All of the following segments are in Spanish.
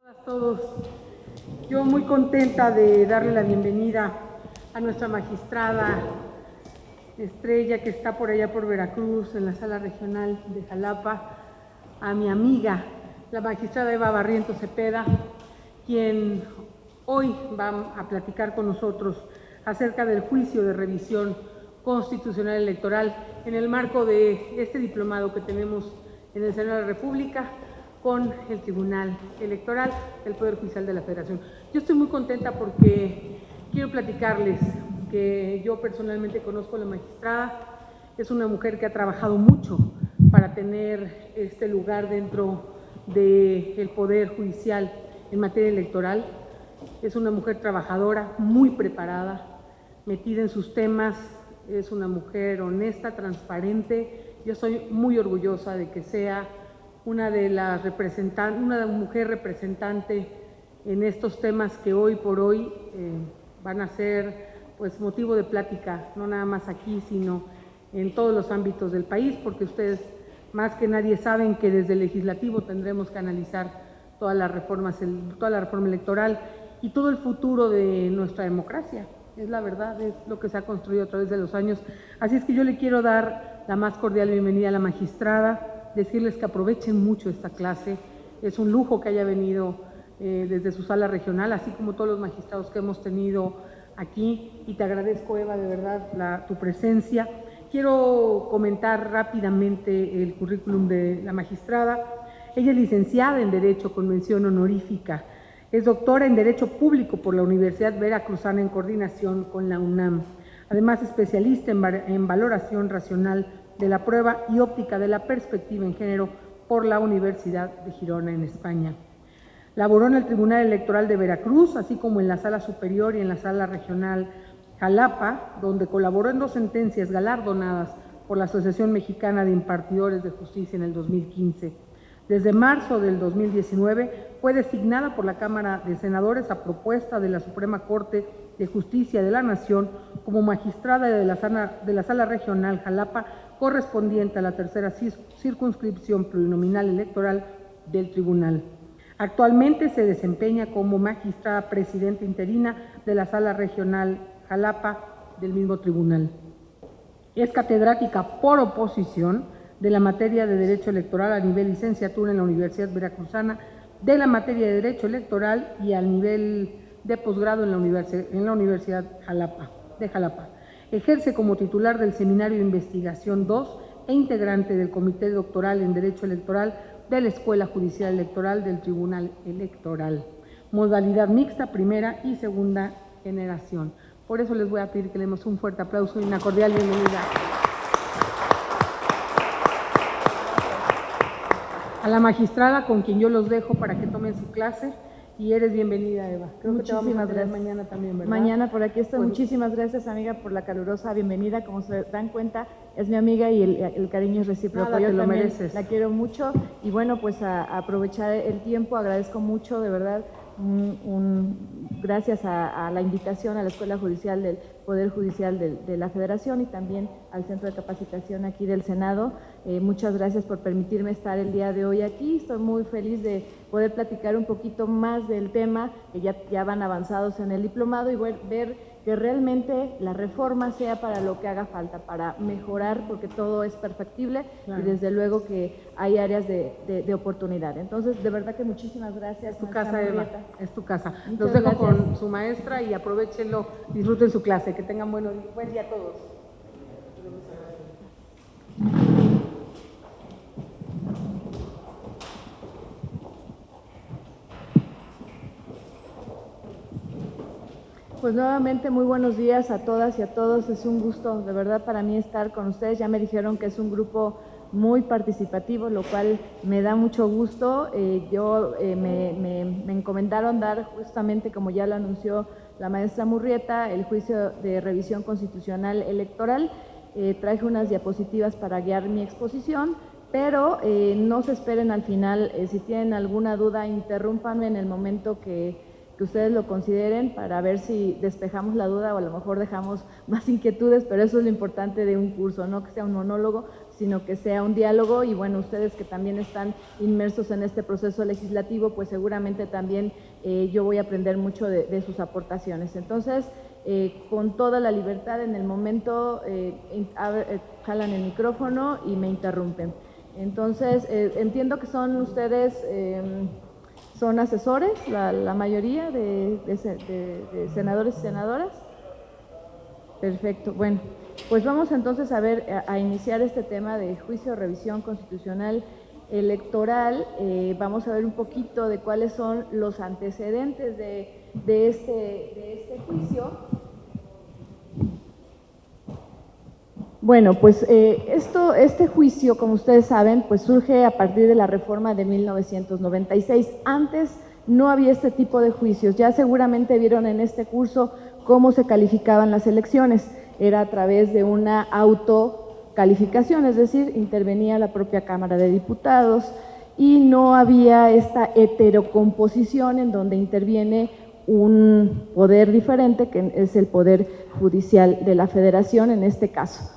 A todos, yo muy contenta de darle la bienvenida a nuestra magistrada Estrella, que está por allá por Veracruz, en la sala regional de Jalapa, a mi amiga, la magistrada Eva Barrientos Cepeda, quien hoy va a platicar con nosotros acerca del juicio de revisión constitucional electoral en el marco de este diplomado que tenemos en el Senado de la República con el Tribunal Electoral del Poder Judicial de la Federación. Yo estoy muy contenta porque quiero platicarles que yo personalmente conozco a la magistrada. Es una mujer que ha trabajado mucho para tener este lugar dentro del Poder Judicial en materia electoral. Es una mujer trabajadora, muy preparada, metida en sus temas. Es una mujer honesta, transparente. Yo soy muy orgullosa de que sea una mujer representante en estos temas que hoy por hoy van a ser pues motivo de plática, no nada más aquí, sino en todos los ámbitos del país, porque ustedes más que nadie saben que desde el legislativo tendremos que analizar toda la reforma electoral y todo el futuro de nuestra democracia. Es la verdad, es lo que se ha construido a través de los años. Así es que yo le quiero dar la más cordial bienvenida a la magistrada, decirles que aprovechen mucho esta clase. Es un lujo que haya venido desde su sala regional, así como todos los magistrados que hemos tenido aquí, y te agradezco, Eva, de verdad tu presencia. Quiero comentar rápidamente el currículum de la magistrada. Ella es licenciada en Derecho con mención honorífica, es doctora en Derecho Público por la Universidad Veracruzana en coordinación con la UNAM. Además, especialista en valoración racional de la prueba y óptica de la perspectiva en género por la Universidad de Girona en España. Laboró en el Tribunal Electoral de Veracruz, así como en la Sala Superior y en la Sala Regional Jalapa, donde colaboró en 2 sentencias galardonadas por la Asociación Mexicana de Impartidores de Justicia en el 2015. Desde marzo del 2019 fue designada por la Cámara de Senadores a propuesta de la Suprema Corte de Justicia de la Nación como magistrada de la Sala Regional Jalapa, correspondiente a la tercera circunscripción plurinominal electoral del tribunal. Actualmente se desempeña como magistrada presidenta interina de la Sala Regional Jalapa del mismo tribunal. Es catedrática por oposición de la materia de Derecho Electoral a nivel licenciatura en la Universidad Veracruzana, de la materia de Derecho Electoral y al nivel de posgrado en la Universidad de Jalapa. Ejerce como titular del Seminario de Investigación 2 e integrante del Comité Doctoral en Derecho Electoral de la Escuela Judicial Electoral del Tribunal Electoral. Modalidad mixta, primera y segunda generación. Por eso les voy a pedir que le demos un fuerte aplauso y una cordial bienvenida a la magistrada, con quien yo los dejo para que tomen su clase. Y eres bienvenida, Eva. Creo que te vamos a tener mañana también, ¿verdad? Mañana por aquí estoy. Bueno. Muchísimas gracias, amiga, por la calurosa bienvenida. Como se dan cuenta, es mi amiga y el cariño es recíproco. Nada, yo te lo también mereces. la quiero mucho. Y bueno, pues a aprovechar el tiempo, agradezco mucho, de verdad, gracias a la invitación a la Escuela Judicial del Poder Judicial de la Federación y también al Centro de Capacitación aquí del Senado. Muchas gracias por permitirme estar el día de hoy aquí. Estoy muy feliz de poder platicar un poquito más del tema, que ya van avanzados en el diplomado, y ver que realmente la reforma sea para lo que haga falta, para mejorar, porque todo es perfectible. Claro. Y desde luego que hay áreas de oportunidad. Entonces, de verdad que muchísimas gracias. Es tu casa, Eva, es tu casa. Muchas Los dejo gracias. con su maestra y aprovechenlo, disfruten su clase, que tengan buen día a todos. Pues nuevamente muy buenos días a todas y a todos. Es un gusto de verdad para mí estar con ustedes. Ya me dijeron que es un grupo muy participativo, lo cual me da mucho gusto. Me encomendaron dar justamente, como ya lo anunció la maestra Murrieta, el juicio de revisión constitucional electoral. Traje unas diapositivas para guiar mi exposición, pero no se esperen al final. Si tienen alguna duda, interrúmpanme en el momento que que ustedes lo consideren para ver si despejamos la duda o a lo mejor dejamos más inquietudes, pero eso es lo importante de un curso, no que sea un monólogo, sino que sea un diálogo y bueno, ustedes que también están inmersos en este proceso legislativo, pues seguramente también yo voy a aprender mucho de sus aportaciones. Entonces, con toda la libertad en el momento, jalan el micrófono y me interrumpen. Entonces, entiendo que son ustedes... son asesores, la mayoría de senadores y senadoras. Perfecto, bueno, pues vamos entonces a iniciar este tema de juicio de revisión constitucional electoral. Vamos a ver un poquito de cuáles son los antecedentes de este juicio. Bueno, pues este juicio, como ustedes saben, pues surge a partir de la reforma de 1996. Antes no había este tipo de juicios. Ya seguramente vieron en este curso cómo se calificaban las elecciones. Era a través de una autocalificación, es decir, intervenía la propia Cámara de Diputados y no había esta heterocomposición en donde interviene un poder diferente, que es el Poder Judicial de la Federación en este caso.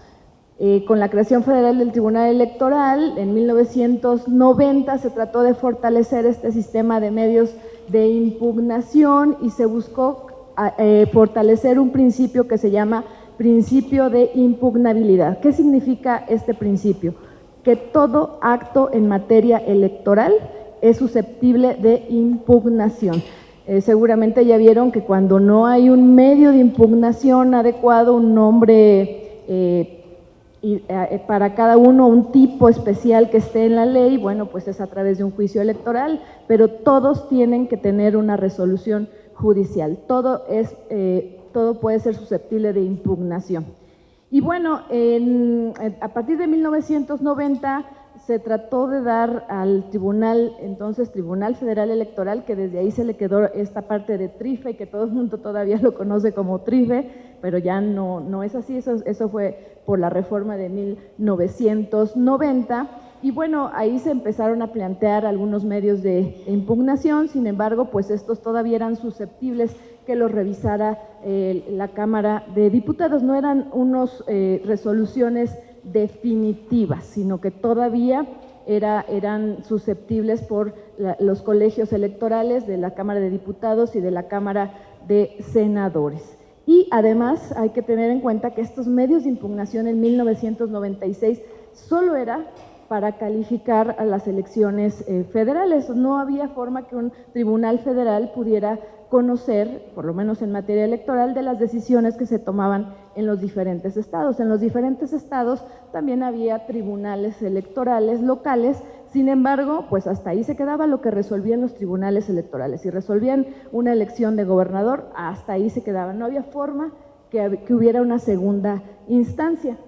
Con la creación federal del Tribunal Electoral, en 1990 se trató de fortalecer este sistema de medios de impugnación y se buscó fortalecer un principio que se llama principio de impugnabilidad. ¿Qué significa este principio? Que todo acto en materia electoral es susceptible de impugnación. Seguramente ya vieron que cuando no hay un medio de impugnación adecuado, un nombre y para cada uno un tipo especial que esté en la ley, bueno, pues es a través de un juicio electoral, pero todos tienen que tener una resolución judicial, todo puede ser susceptible de impugnación. Y bueno, a partir de 1990 se trató de dar al tribunal, entonces Tribunal Federal Electoral, que desde ahí se le quedó esta parte de TRIFE, que todo el mundo todavía lo conoce como TRIFE, pero ya no es así, eso fue por la reforma de 1990, y bueno, ahí se empezaron a plantear algunos medios de impugnación, sin embargo, pues estos todavía eran susceptibles que los revisara la Cámara de Diputados, no eran unas resoluciones definitivas, sino que todavía eran susceptibles por los colegios electorales de la Cámara de Diputados y de la Cámara de Senadores. Y además hay que tener en cuenta que estos medios de impugnación en 1996 solo era para calificar a las elecciones federales. No había forma que un tribunal federal pudiera conocer, por lo menos en materia electoral, de las decisiones que se tomaban en los diferentes estados. En los diferentes estados también había tribunales electorales locales, sin embargo, pues hasta ahí se quedaba lo que resolvían los tribunales electorales. Si resolvían una elección de gobernador, hasta ahí se quedaba. No había forma que hubiera una segunda instancia.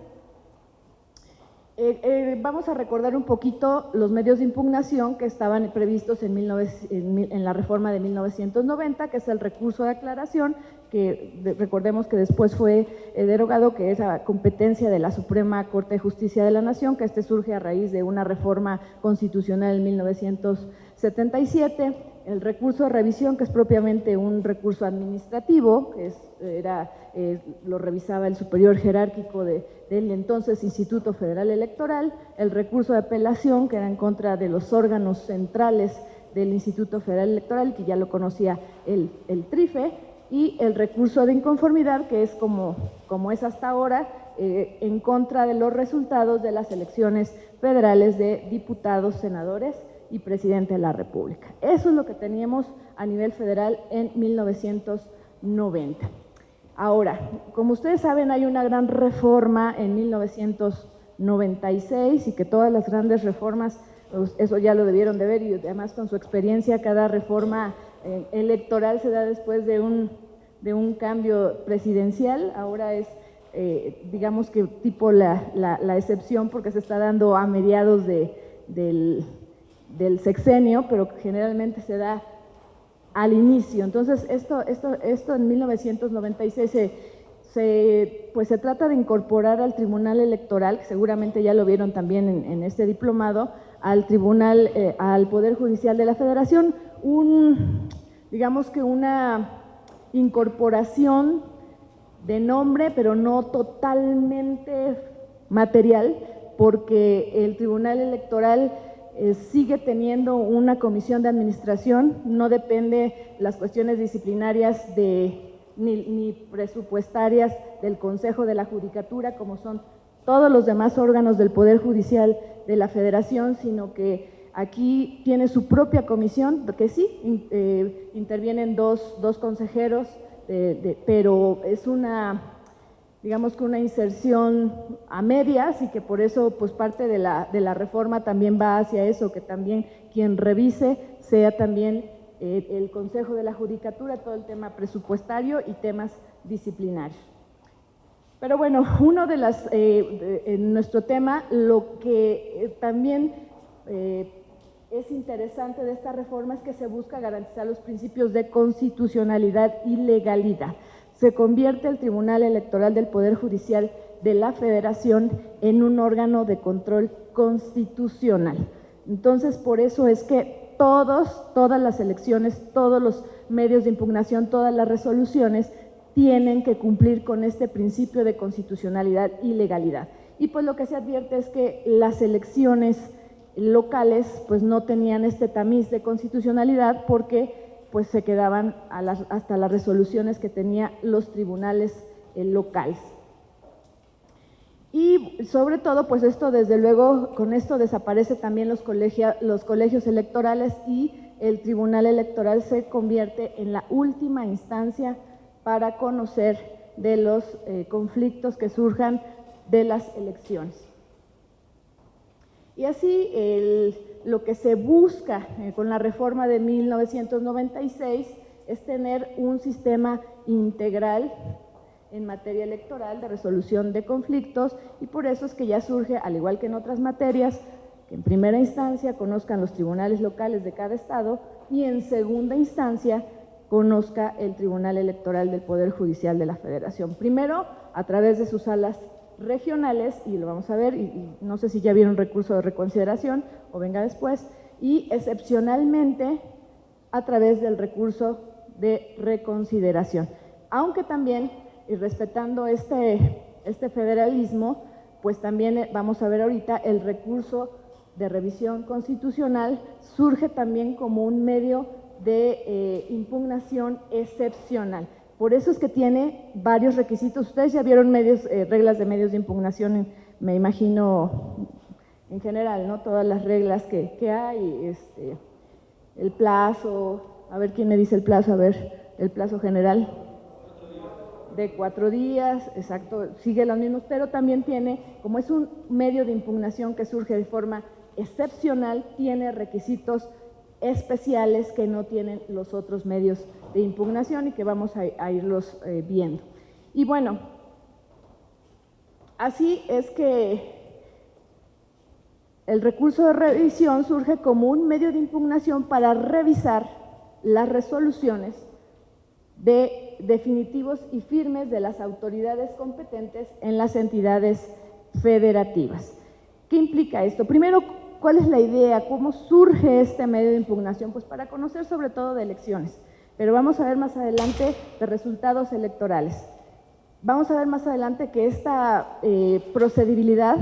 Vamos a recordar un poquito los medios de impugnación que estaban previstos en la reforma de 1990, que es el recurso de aclaración, que recordemos que después fue derogado, que es la competencia de la Suprema Corte de Justicia de la Nación, que surge a raíz de una reforma constitucional en 1977, el recurso de revisión, que es propiamente un recurso administrativo, que lo revisaba el superior jerárquico del entonces Instituto Federal Electoral, el recurso de apelación, que era en contra de los órganos centrales del Instituto Federal Electoral, que ya lo conocía el TRIFE, y el recurso de inconformidad, que es como es hasta ahora, en contra de los resultados de las elecciones federales de diputados, senadores y presidente de la República. Eso es lo que teníamos a nivel federal en 1990. Ahora, como ustedes saben, hay una gran reforma en 1996 y que todas las grandes reformas, pues, eso ya lo debieron de ver, y además con su experiencia, cada reforma electoral se da después de un cambio presidencial. Ahora es, digamos que tipo la excepción, porque se está dando a mediados del sexenio, pero generalmente se da al inicio. Entonces, esto en 1996 pues se trata de incorporar al Tribunal Electoral, que seguramente ya lo vieron también en este diplomado, al Poder Judicial de la Federación, digamos que una incorporación de nombre, pero no totalmente material, porque el Tribunal Electoral sigue teniendo una comisión de administración, no depende las cuestiones disciplinarias ni presupuestarias del Consejo de la Judicatura, como son todos los demás órganos del Poder Judicial de la Federación, sino que aquí tiene su propia comisión, que sí, intervienen dos consejeros, pero es digamos que una inserción a medias, y que por eso pues parte de la reforma también va hacia eso, que también quien revise sea también el Consejo de la Judicatura, todo el tema presupuestario y temas disciplinarios. Pero bueno, en nuestro tema, lo que también es interesante de esta reforma es que se busca garantizar los principios de constitucionalidad y legalidad. Se convierte el Tribunal Electoral del Poder Judicial de la Federación en un órgano de control constitucional. Entonces, por eso es que todas las elecciones, todos los medios de impugnación, todas las resoluciones tienen que cumplir con este principio de constitucionalidad y legalidad. Y pues lo que se advierte es que las elecciones locales pues no tenían este tamiz de constitucionalidad, porque pues se quedaban hasta las resoluciones que tenían los tribunales locales. Y sobre todo, pues esto desde luego, con esto desaparece también los colegios electorales, y el Tribunal Electoral se convierte en la última instancia para conocer de los conflictos que surjan de las elecciones. Y así lo que se busca con la reforma de 1996 es tener un sistema integral en materia electoral de resolución de conflictos, y por eso es que ya surge, al igual que en otras materias, que en primera instancia conozcan los tribunales locales de cada estado, y en segunda instancia conozca el Tribunal Electoral del Poder Judicial de la Federación. Primero, a través de sus salas regionales, y lo vamos a ver, y no sé si ya vieron recurso de reconsideración o venga después, y excepcionalmente a través del recurso de reconsideración. Aunque también, y respetando este federalismo, pues también vamos a ver ahorita el recurso de revisión constitucional surge también como un medio de impugnación excepcional. Por eso es que tiene varios requisitos. Ustedes ya vieron reglas de medios de impugnación, me imagino, en general, ¿no? Todas las reglas que hay, el plazo, a ver quién me dice el plazo, a ver, el plazo general de 4 días, exacto, sigue los mismos, pero también tiene, como es un medio de impugnación que surge de forma excepcional, tiene requisitos especiales que no tienen los otros medios de impugnación y que vamos a irlos viendo. Y bueno, así es que el recurso de revisión surge como un medio de impugnación para revisar las resoluciones de definitivos y firmes de las autoridades competentes en las entidades federativas. ¿Qué implica esto? Primero, ¿cuál es la idea? ¿Cómo surge este medio de impugnación? Pues para conocer sobre todo de elecciones, pero vamos a ver más adelante de resultados electorales. Vamos a ver más adelante que esta procedibilidad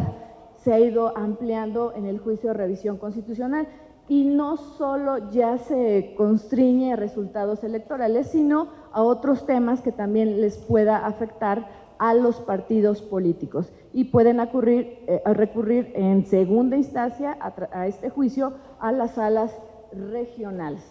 se ha ido ampliando en el juicio de revisión constitucional, y no solo ya se constriñe a resultados electorales, sino a otros temas que también les pueda afectar a los partidos políticos, y pueden recurrir en segunda instancia a este juicio a las salas regionales.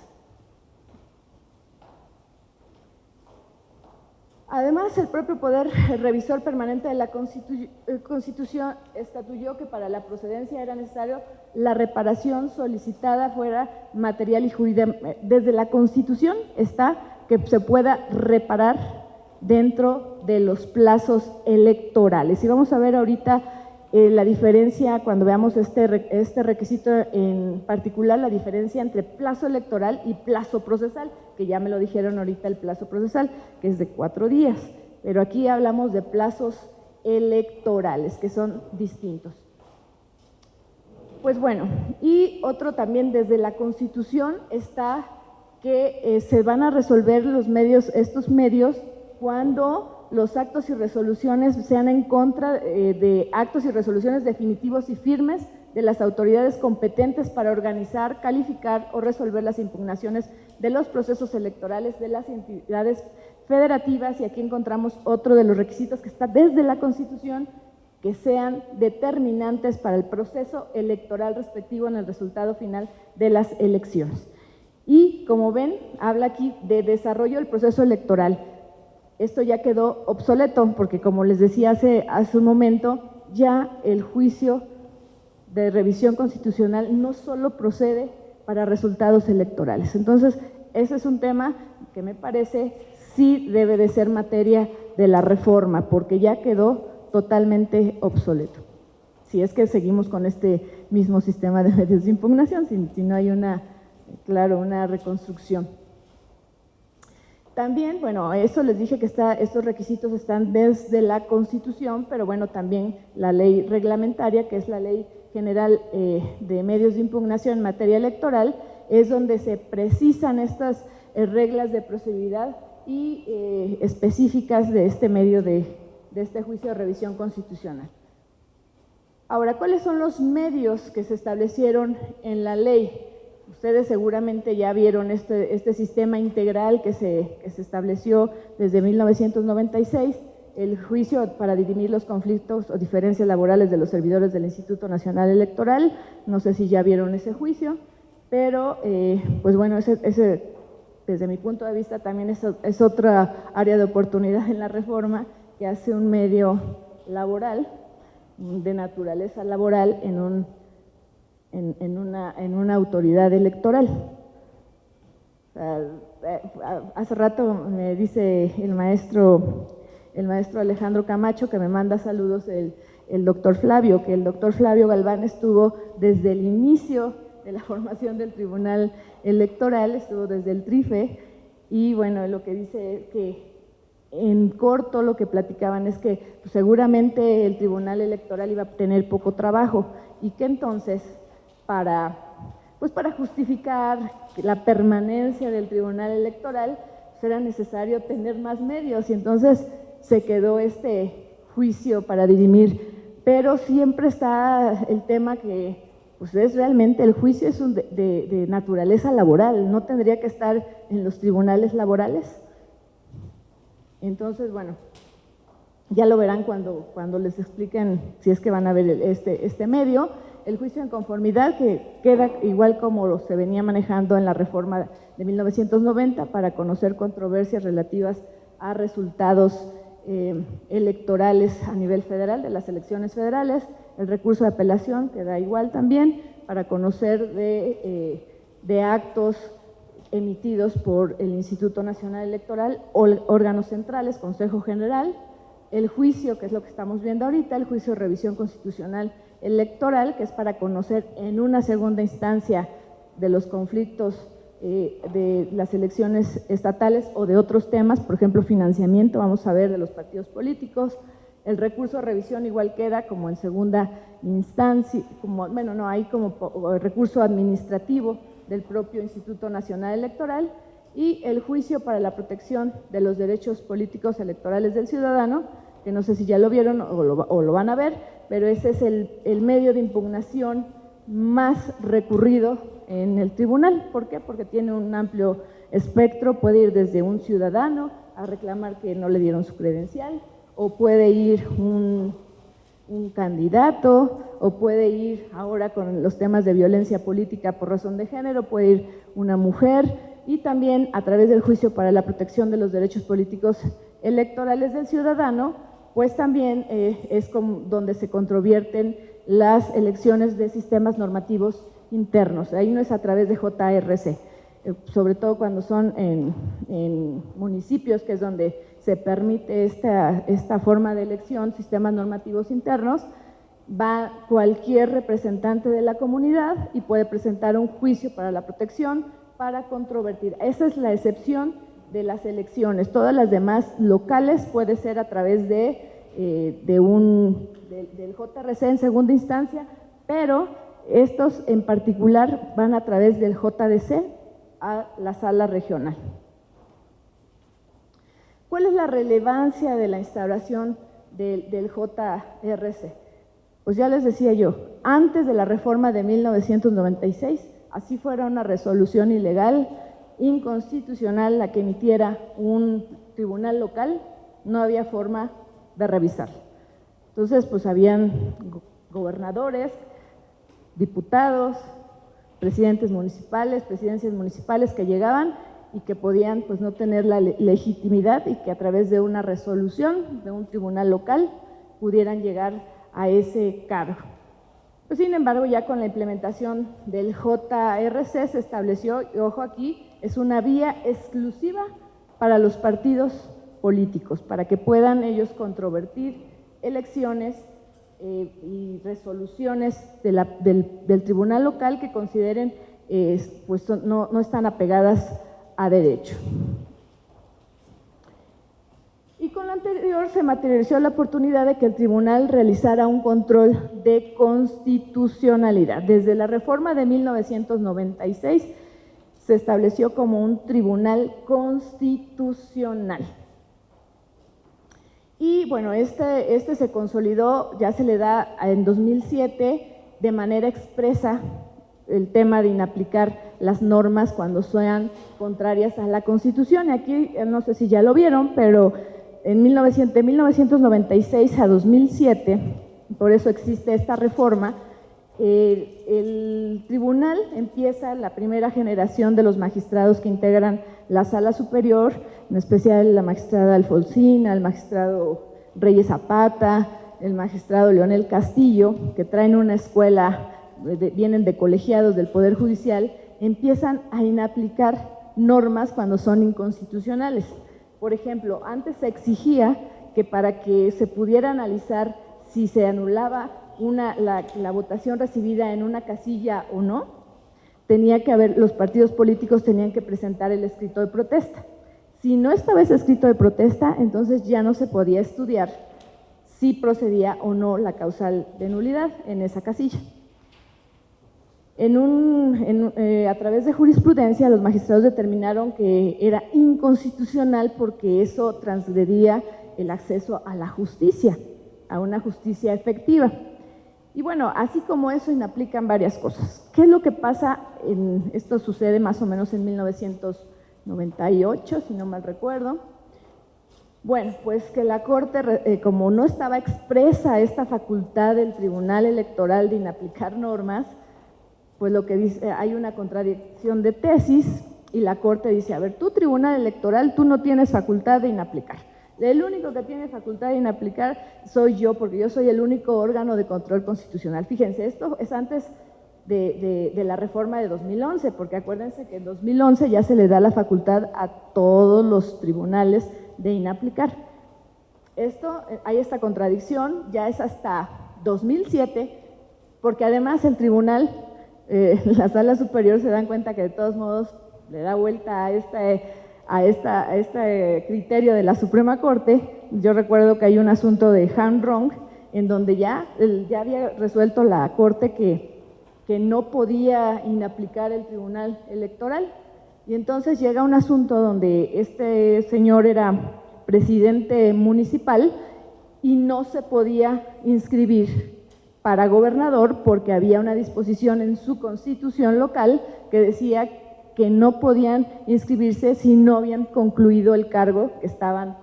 Además, el propio Poder Revisor Permanente de la Constitución estatuyó que para la procedencia era necesario la reparación solicitada fuera material y jurídica. Desde la Constitución está que se pueda reparar dentro de los plazos electorales. Y vamos a ver ahorita la diferencia, cuando veamos este requisito en particular, la diferencia entre plazo electoral y plazo procesal, que ya me lo dijeron ahorita, el plazo procesal, que es de 4 días, pero aquí hablamos de plazos electorales, que son distintos. Pues bueno, y otro también desde la Constitución está que se van a resolver estos medios cuando los actos y resoluciones sean en contra de actos y resoluciones definitivos y firmes de las autoridades competentes para organizar, calificar o resolver las impugnaciones de los procesos electorales de las entidades federativas. Y aquí encontramos otro de los requisitos que está desde la Constitución, que sean determinantes para el proceso electoral respectivo en el resultado final de las elecciones. Y como ven, habla aquí de desarrollo del proceso electoral. Esto ya quedó obsoleto porque, como les decía hace un momento, ya el juicio de revisión constitucional no solo procede para resultados electorales. Entonces, ese es un tema que me parece sí debe de ser materia de la reforma, porque ya quedó totalmente obsoleto. Si es que seguimos con este mismo sistema de medios de impugnación, si no hay una reconstrucción. También, bueno, eso les dije que estos requisitos están desde la Constitución, pero bueno, también la ley reglamentaria, que es la Ley General de Medios de Impugnación en materia electoral, es donde se precisan estas reglas de procedibilidad y específicas de este medio de este juicio de revisión constitucional. Ahora, ¿cuáles son los medios que se establecieron en la ley? Ustedes seguramente ya vieron este sistema integral que se estableció desde 1996, el juicio para dirimir los conflictos o diferencias laborales de los servidores del Instituto Nacional Electoral. No sé si ya vieron ese juicio, pero pues bueno, ese desde mi punto de vista también es otra área de oportunidad en la reforma, que hace un medio laboral, de naturaleza laboral, en una autoridad electoral. Hace rato me dice el maestro Alejandro Camacho, que me manda saludos, el doctor Flavio, que el doctor Flavio Galván estuvo desde el inicio de la formación del Tribunal Electoral, estuvo desde el TRIFE, y bueno, lo que dice es que en corto lo que platicaban es que pues, seguramente el Tribunal Electoral iba a tener poco trabajo y que entonces para justificar la permanencia del Tribunal Electoral pues, era necesario tener más medios, y entonces se quedó este juicio para dirimir, pero siempre está el tema que pues es realmente el juicio es de naturaleza laboral, no tendría que estar en los tribunales laborales. Entonces, bueno, ya lo verán cuando les expliquen si es que van a ver este medio. El juicio en conformidad, que queda igual como se venía manejando en la reforma de 1990 para conocer controversias relativas a resultados electorales a nivel federal, de las elecciones federales. El recurso de apelación queda igual también para conocer de actos emitidos por el Instituto Nacional Electoral o órganos centrales, Consejo General. El juicio, que es lo que estamos viendo ahorita, el juicio de revisión constitucional electoral, que es para conocer en una segunda instancia de los conflictos de las elecciones estatales o de otros temas, por ejemplo, financiamiento, vamos a ver, de los partidos políticos. El recurso de revisión igual queda como en segunda instancia, hay como recurso administrativo del propio Instituto Nacional Electoral, y el juicio para la protección de los derechos políticos electorales del ciudadano, que no sé si ya lo vieron o lo van a ver, pero ese es el medio de impugnación más recurrido en el tribunal. ¿Por qué? Porque tiene un amplio espectro, puede ir desde un ciudadano a reclamar que no le dieron su credencial, o puede ir un candidato, o puede ir ahora con los temas de violencia política por razón de género, puede ir una mujer, y también a través del juicio para la protección de los derechos políticos electorales del ciudadano, pues también es donde se controvierten las elecciones de sistemas normativos internos. Ahí no es a través de JRC, sobre todo cuando son en municipios, que es donde se permite esta forma de elección, sistemas normativos internos. Va cualquier representante de la comunidad y puede presentar un juicio para la protección para controvertir. Esa es la excepción de las elecciones. Todas las demás locales puede ser a través del JRC en segunda instancia, pero estos en particular van a través del JDC a la sala regional. ¿Cuál es la relevancia de la instauración del JRC? Pues ya les decía yo, antes de la reforma de 1996, así fuera una resolución ilegal, inconstitucional, la que emitiera un tribunal local, no había forma de revisarla. Entonces, pues habían gobernadores, diputados, presidentes municipales, presidencias municipales que llegaban y que podían pues no tener la legitimidad y que a través de una resolución de un tribunal local pudieran llegar a ese cargo. Pues, sin embargo, ya con la implementación del JRC se estableció, y ojo aquí, es una vía exclusiva para los partidos políticos, para que puedan ellos controvertir elecciones y resoluciones del tribunal local que consideren pues no están apegadas a derecho. Y con lo anterior se materializó la oportunidad de que el tribunal realizara un control de constitucionalidad. Desde la reforma de 1996 se estableció como un tribunal constitucional. Y bueno, este se consolidó, ya se le da en 2007 de manera expresa el tema de inaplicar las normas cuando sean contrarias a la Constitución. Y aquí, no sé si ya lo vieron, pero de 1996 a 2007, por eso existe esta reforma, el tribunal empieza la primera generación de los magistrados que integran la Sala Superior, en especial la magistrada Alfonsina, el magistrado Reyes Zapata, el magistrado Leonel Castillo, que traen una escuela, vienen de colegiados del Poder Judicial, empiezan a inaplicar normas cuando son inconstitucionales. Por ejemplo, antes se exigía que para que se pudiera analizar si se anulaba la votación recibida en una casilla o no, los partidos políticos tenían que presentar el escrito de protesta. Si no estaba ese escrito de protesta, entonces ya no se podía estudiar si procedía o no la causal de nulidad en esa casilla. A través de jurisprudencia, los magistrados determinaron que era inconstitucional porque eso transgredía el acceso a la justicia, a una justicia efectiva. Y bueno, así como eso, inaplican varias cosas. ¿Qué es lo que pasa? Esto sucede más o menos en 1998, si no mal recuerdo. Bueno, pues que la Corte, como no estaba expresa esta facultad del Tribunal Electoral de inaplicar normas, pues lo que dice, hay una contradicción de tesis y la Corte dice, a ver, tú Tribunal Electoral, tú no tienes facultad de inaplicar. El único que tiene facultad de inaplicar soy yo, porque yo soy el único órgano de control constitucional. Fíjense, esto es antes de la reforma de 2011, porque acuérdense que en 2011 ya se le da la facultad a todos los tribunales de inaplicar. Hay esta contradicción, ya es hasta 2007, porque además el tribunal, la Sala Superior se dan cuenta que de todos modos le da vuelta a este criterio de la Suprema Corte. Yo recuerdo que hay un asunto de Han Rong, en donde ya había resuelto la Corte que no podía inaplicar el Tribunal Electoral, y entonces llega un asunto donde este señor era presidente municipal y no se podía inscribir para gobernador porque había una disposición en su constitución local que decía que no podían inscribirse si no habían concluido el cargo que estaban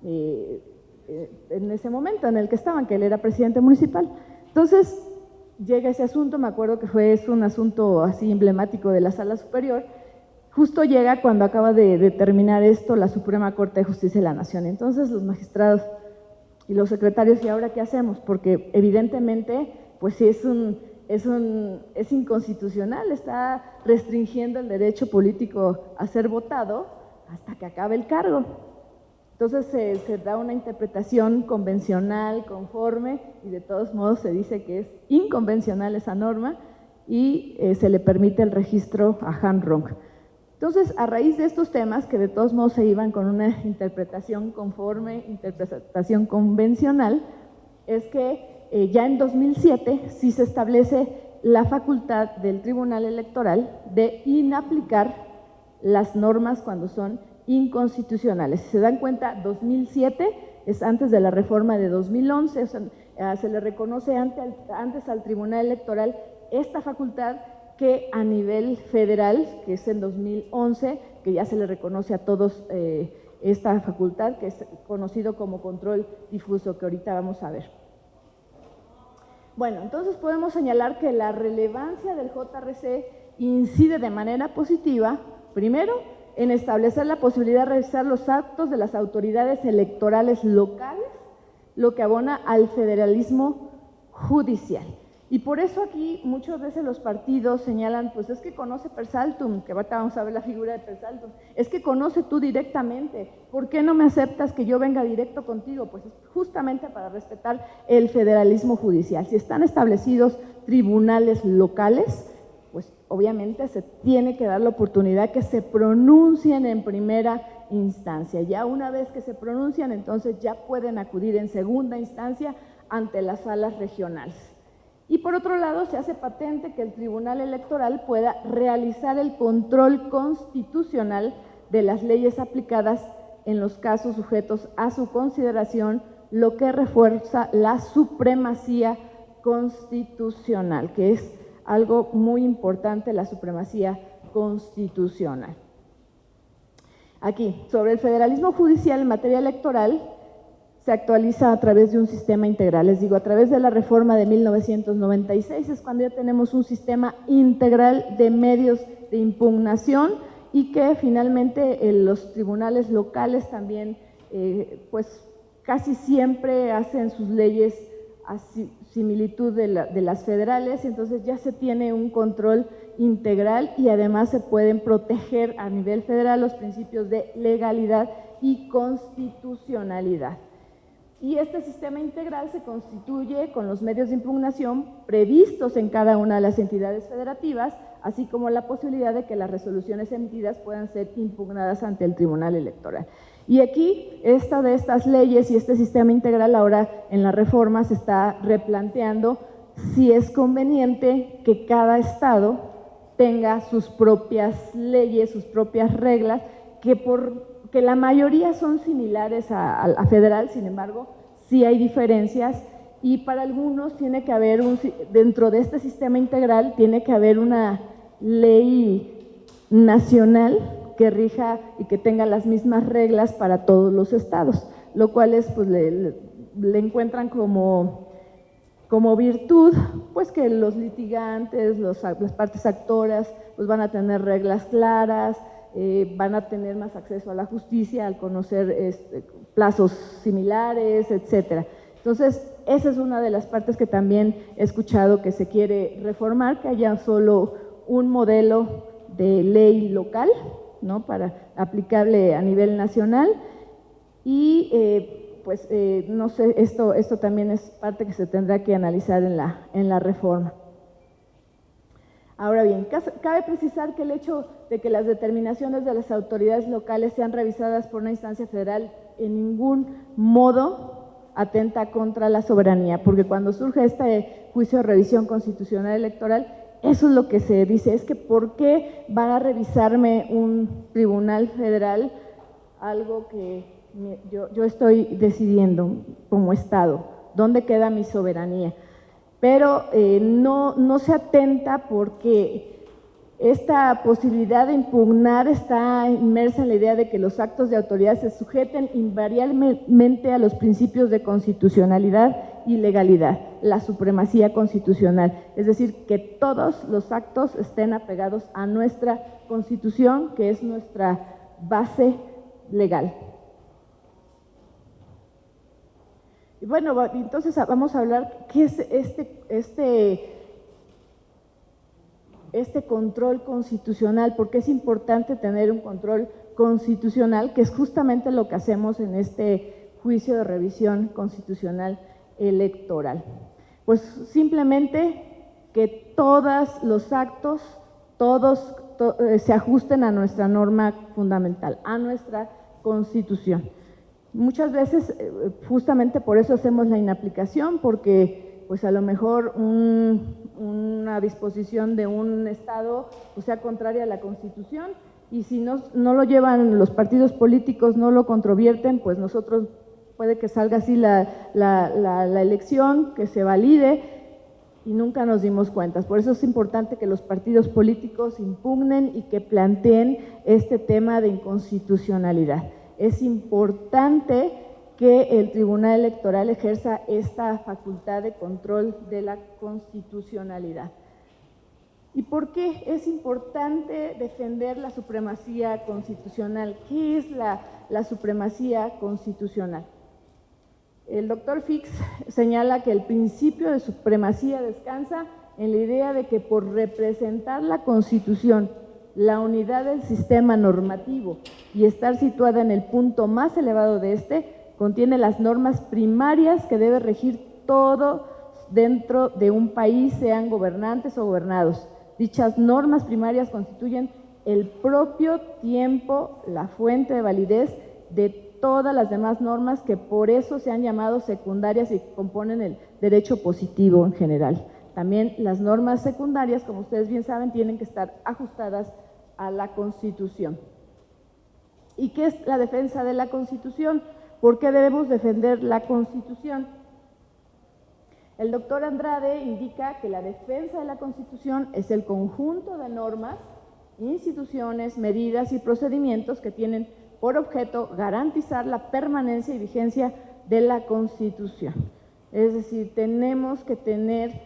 en ese momento en el que estaban, que él era presidente municipal. Entonces llega ese asunto, me acuerdo que es un asunto así emblemático de la Sala Superior, justo llega cuando acaba de terminar esto la Suprema Corte de Justicia de la Nación. Entonces los magistrados y los secretarios, ¿y ahora qué hacemos? Porque evidentemente, pues sí es inconstitucional, está restringiendo el derecho político a ser votado hasta que acabe el cargo. Entonces se da una interpretación convencional, conforme, y de todos modos se dice que es inconvencional esa norma y se le permite el registro a Han Rong. Entonces, a raíz de estos temas, que de todos modos se iban con una interpretación conforme, interpretación convencional, es que ya en 2007 sí se establece la facultad del Tribunal Electoral de inaplicar las normas cuando son inconstitucionales. Si se dan cuenta, 2007 es antes de la reforma de 2011, o sea, se le reconoce antes al Tribunal Electoral esta facultad que a nivel federal, que es en 2011, que ya se le reconoce a todos esta facultad, que es conocido como control difuso, que ahorita vamos a ver. Bueno, entonces podemos señalar que la relevancia del JRC incide de manera positiva, primero, en establecer la posibilidad de revisar los actos de las autoridades electorales locales, lo que abona al federalismo judicial. Y por eso aquí muchas veces los partidos señalan, pues es que conoce per saltum, que ahorita vamos a ver la figura de per saltum, es que conoce tú directamente, ¿por qué no me aceptas que yo venga directo contigo? Pues es justamente para respetar el federalismo judicial. Si están establecidos tribunales locales, pues obviamente se tiene que dar la oportunidad que se pronuncien en primera instancia. Ya una vez que se pronuncian, entonces ya pueden acudir en segunda instancia ante las salas regionales. Y por otro lado, se hace patente que el Tribunal Electoral pueda realizar el control constitucional de las leyes aplicadas en los casos sujetos a su consideración, lo que refuerza la supremacía constitucional, que es algo muy importante, la supremacía constitucional. Aquí, sobre el federalismo judicial en materia electoral, se actualiza a través de un sistema integral. Les digo, a través de la reforma de 1996 es cuando ya tenemos un sistema integral de medios de impugnación y que finalmente los tribunales locales también, pues casi siempre hacen sus leyes a similitud de las federales, entonces ya se tiene un control integral y además se pueden proteger a nivel federal los principios de legalidad y constitucionalidad. Y este sistema integral se constituye con los medios de impugnación previstos en cada una de las entidades federativas, así como la posibilidad de que las resoluciones emitidas puedan ser impugnadas ante el Tribunal Electoral. Y aquí, esta de estas leyes y este sistema integral ahora en la reforma se está replanteando si es conveniente que cada estado tenga sus propias leyes, sus propias reglas, que la mayoría son similares a federal, sin embargo, sí hay diferencias y para algunos tiene que haber, dentro de este sistema integral, tiene que haber una ley nacional que rija y que tenga las mismas reglas para todos los estados, lo cual es, pues, le encuentran como virtud, pues que los litigantes, las partes actoras, pues van a tener reglas claras, van a tener más acceso a la justicia al conocer plazos similares, etcétera. Entonces, esa es una de las partes que también he escuchado que se quiere reformar, que haya solo un modelo de ley local, ¿no?, para aplicable a nivel nacional y no sé, esto también es parte que se tendrá que analizar en la reforma. Ahora bien, cabe precisar que el hecho de que las determinaciones de las autoridades locales sean revisadas por una instancia federal en ningún modo atenta contra la soberanía, porque cuando surge este juicio de revisión constitucional electoral, eso es lo que se dice, es que ¿por qué van a revisarme un tribunal federal algo que yo estoy decidiendo como Estado? ¿Dónde queda mi soberanía? Pero no se atenta porque esta posibilidad de impugnar está inmersa en la idea de que los actos de autoridad se sujeten invariablemente a los principios de constitucionalidad y legalidad, la supremacía constitucional, es decir, que todos los actos estén apegados a nuestra Constitución, que es nuestra base legal. Y bueno, entonces vamos a hablar qué es este control constitucional, porque es importante tener un control constitucional, que es justamente lo que hacemos en este juicio de revisión constitucional electoral. Pues simplemente que todos los actos, se ajusten a nuestra norma fundamental, a nuestra Constitución. Muchas veces, justamente por eso hacemos la inaplicación, porque pues a lo mejor una disposición de un Estado pues sea contraria a la Constitución y si no lo llevan los partidos políticos, no lo controvierten, pues nosotros puede que salga así la elección, que se valide y nunca nos dimos cuentas. Por eso es importante que los partidos políticos impugnen y que planteen este tema de inconstitucionalidad. Es importante que el Tribunal Electoral ejerza esta facultad de control de la constitucionalidad. ¿Y por qué es importante defender la supremacía constitucional? ¿Qué es la supremacía constitucional? El doctor Fix señala que el principio de supremacía descansa en la idea de que por representar la Constitución, la unidad del sistema normativo y estar situada en el punto más elevado de este, contiene las normas primarias que debe regir todo dentro de un país, sean gobernantes o gobernados. Dichas normas primarias constituyen el propio tiempo, la fuente de validez de todas las demás normas que por eso se han llamado secundarias y componen el derecho positivo en general. También las normas secundarias, como ustedes bien saben, tienen que estar ajustadas a la Constitución. ¿Y qué es la defensa de la Constitución? ¿Por qué debemos defender la Constitución? El doctor Andrade indica que la defensa de la Constitución es el conjunto de normas, instituciones, medidas y procedimientos que tienen por objeto garantizar la permanencia y vigencia de la Constitución. Es decir, tenemos que tener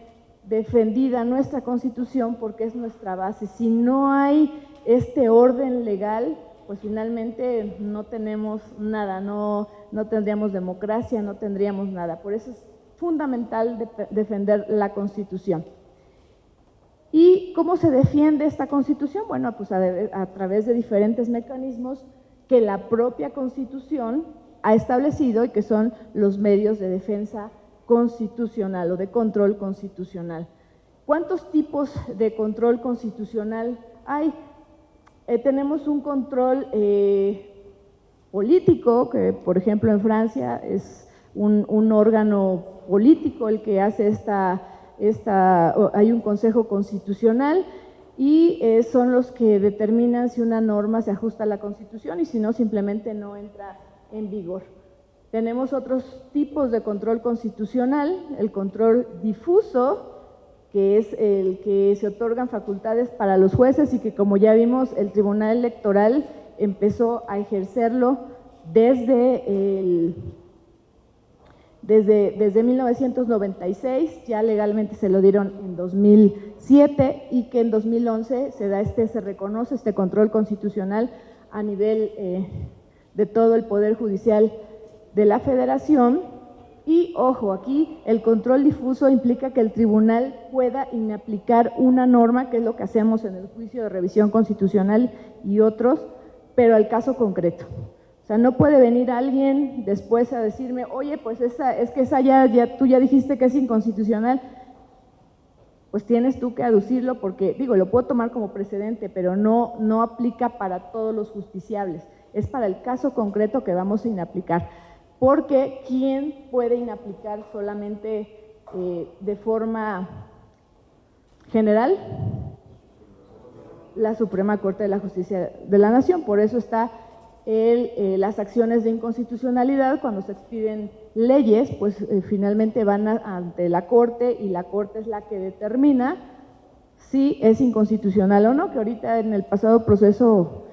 defendida nuestra Constitución porque es nuestra base. Si no hay este orden legal, pues finalmente no tenemos nada, no tendríamos democracia, no tendríamos nada. Por eso es fundamental defender la Constitución. ¿Y cómo se defiende esta Constitución? Bueno, pues a través de diferentes mecanismos que la propia Constitución ha establecido y que son los medios de defensa constitucional o de control constitucional. ¿Cuántos tipos de control constitucional hay? Tenemos un control político, que por ejemplo en Francia es un órgano político el que hace hay un Consejo Constitucional y son los que determinan si una norma se ajusta a la Constitución y si no, simplemente no entra en vigor. Tenemos otros tipos de control constitucional, el control difuso, que es el que se otorgan facultades para los jueces y que, como ya vimos, el Tribunal Electoral empezó a ejercerlo desde 1996, ya legalmente se lo dieron en 2007 y que en 2011 se reconoce este control constitucional a nivel de todo el Poder Judicial de la Federación. Y ojo, aquí el control difuso implica que el tribunal pueda inaplicar una norma, que es lo que hacemos en el juicio de revisión constitucional y otros, pero al caso concreto. O sea, no puede venir alguien después a decirme, oye, pues es que esa tú ya dijiste que es inconstitucional. Pues tienes tú que aducirlo porque, digo, lo puedo tomar como precedente, pero no aplica para todos los justiciables. Es para el caso concreto que vamos a inaplicar. Porque ¿quién puede inaplicar solamente de forma general? La Suprema Corte de la Justicia de la Nación. Por eso está las acciones de inconstitucionalidad. Cuando se expiden leyes, pues finalmente van ante la Corte y la Corte es la que determina si es inconstitucional o no, que ahorita en el pasado proceso,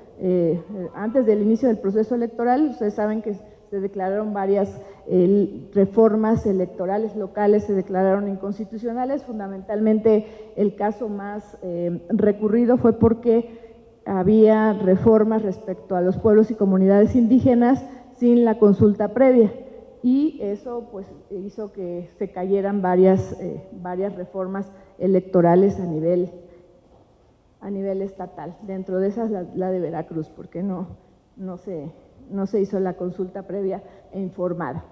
antes del inicio del proceso electoral, ustedes saben que se declararon varias reformas electorales locales, se declararon inconstitucionales. Fundamentalmente el caso más recurrido fue porque había reformas respecto a los pueblos y comunidades indígenas sin la consulta previa y eso pues hizo que se cayeran varias reformas electorales a nivel estatal. Dentro de esas la de Veracruz, porque no se hizo la consulta previa e informada.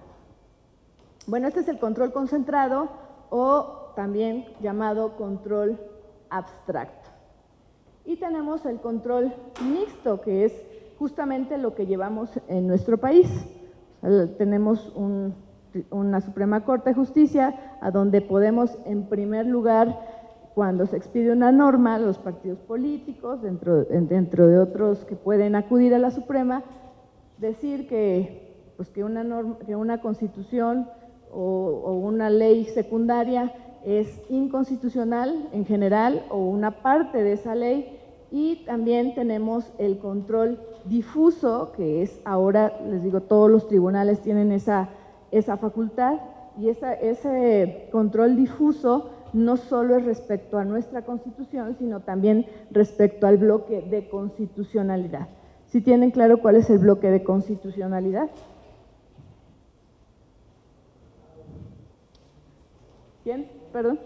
Bueno, este es el control concentrado o también llamado control abstracto. Y tenemos el control mixto, que es justamente lo que llevamos en nuestro país. Tenemos una Suprema Corte de Justicia a donde podemos, en primer lugar, cuando se expide una norma, los partidos políticos, dentro de otros que pueden acudir a la Suprema, decir pues que una constitución o una ley secundaria es inconstitucional en general o una parte de esa ley, y también tenemos el control difuso, que es ahora, les digo, todos los tribunales tienen esa facultad, y ese control difuso no solo es respecto a nuestra Constitución, sino también respecto al bloque de constitucionalidad. ¿Sí tienen claro cuál es el bloque de constitucionalidad? ¿Quién? Perdón.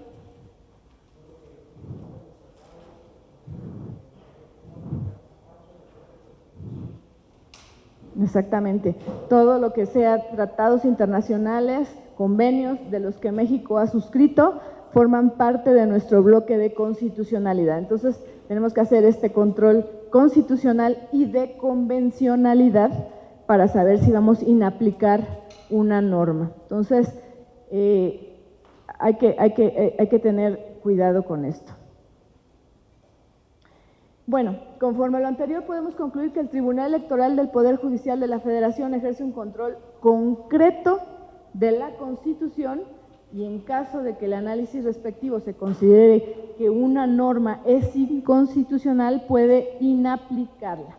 Exactamente. Todo lo que sea tratados internacionales, convenios de los que México ha suscrito, forman parte de nuestro bloque de constitucionalidad. Entonces, tenemos que hacer este control constitucional y de convencionalidad para saber si vamos a inaplicar una norma. Entonces, hay que tener cuidado con esto. Bueno, conforme a lo anterior, podemos concluir que el Tribunal Electoral del Poder Judicial de la Federación ejerce un control concreto de la Constitución, y en caso de que el análisis respectivo se considere que una norma es inconstitucional, puede inaplicarla.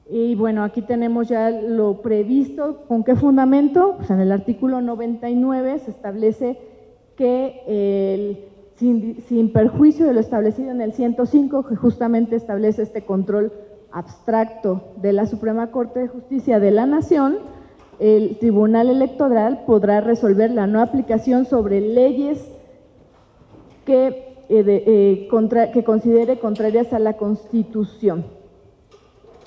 Y bueno, aquí tenemos ya lo previsto. ¿Con qué fundamento? Pues en el artículo 99 se establece que sin perjuicio de lo establecido en el 105, que justamente establece este control abstracto de la Suprema Corte de Justicia de la Nación, el Tribunal Electoral podrá resolver la no aplicación sobre leyes que considere contrarias a la Constitución.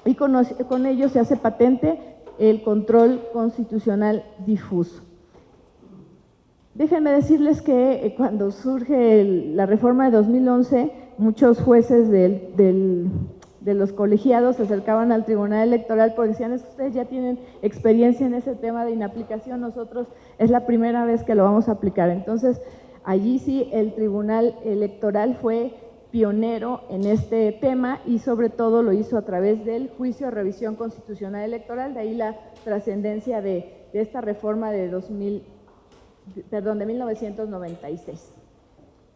Y con ello se hace patente el control constitucional difuso. Déjenme decirles que cuando surge la reforma de 2011, muchos jueces de los colegiados se acercaban al Tribunal Electoral porque decían: es que ustedes ya tienen experiencia en ese tema de inaplicación, nosotros es la primera vez que lo vamos a aplicar. Entonces, allí sí el Tribunal Electoral fue pionero en este tema, y sobre todo lo hizo a través del juicio de revisión constitucional electoral, de ahí la trascendencia de esta reforma de 1996.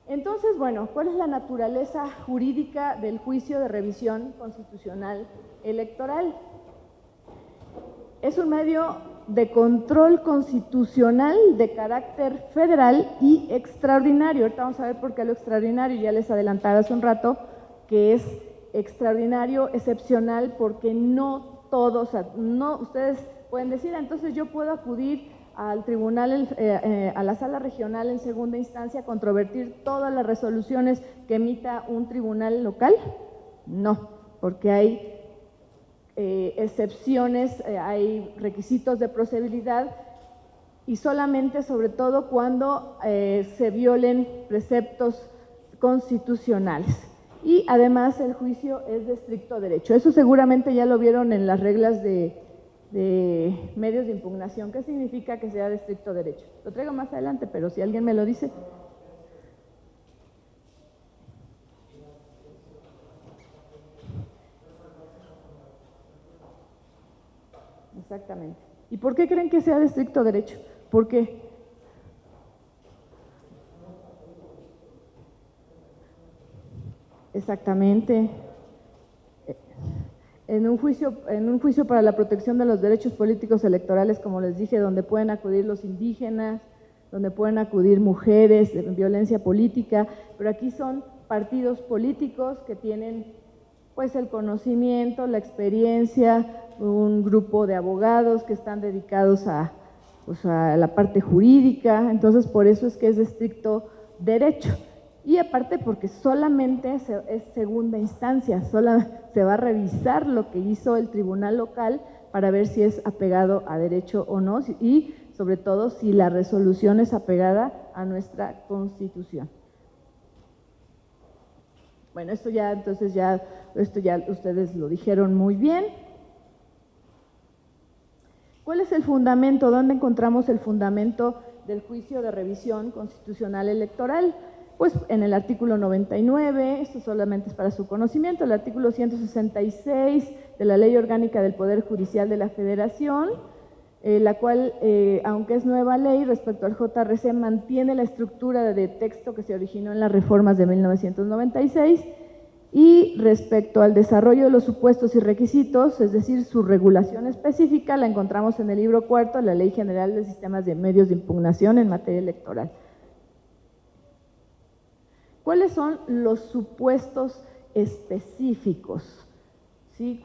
Entonces, bueno, ¿cuál es la naturaleza jurídica del juicio de revisión constitucional electoral? Es un medio de control constitucional de carácter federal y extraordinario. Ahorita vamos a ver por qué lo extraordinario. Ya les adelantaba hace un rato que es extraordinario, excepcional, porque no todos, no, ustedes pueden decir: entonces yo puedo acudir al tribunal, a la sala regional en segunda instancia, controvertir todas las resoluciones que emita un tribunal local. No, porque hay excepciones, hay requisitos de procedibilidad, y solamente, sobre todo, cuando se violen preceptos constitucionales. Y además el juicio es de estricto derecho. Eso seguramente ya lo vieron en las reglas de medios de impugnación. ¿Qué significa que sea de estricto derecho? Lo traigo más adelante, pero si alguien me lo dice. Exactamente. ¿Y por qué creen que sea de estricto derecho? ¿Por qué? Exactamente. En un juicio para la protección de los derechos políticos electorales, como les dije, donde pueden acudir los indígenas, donde pueden acudir mujeres en violencia política, pero aquí son partidos políticos que tienen pues el conocimiento, la experiencia, un grupo de abogados que están dedicados a la parte jurídica. Entonces por eso es que es de estricto derecho. Y aparte porque solamente es segunda instancia, solo se va a revisar lo que hizo el tribunal local para ver si es apegado a derecho o no, y sobre todo si la resolución es apegada a nuestra Constitución. Bueno, esto ya ustedes lo dijeron muy bien. ¿Cuál es el fundamento? ¿Dónde encontramos el fundamento del juicio de revisión constitucional electoral? pues en el artículo 99, esto solamente es para su conocimiento, el artículo 166 de la Ley Orgánica del Poder Judicial de la Federación, la cual, aunque es nueva ley respecto al JRC, mantiene la estructura de texto que se originó en las reformas de 1996, y respecto al desarrollo de los supuestos y requisitos, es decir, su regulación específica, la encontramos en el libro cuarto de la Ley General de Sistemas de Medios de Impugnación en materia electoral. ¿Cuáles son los supuestos específicos? ¿Sí?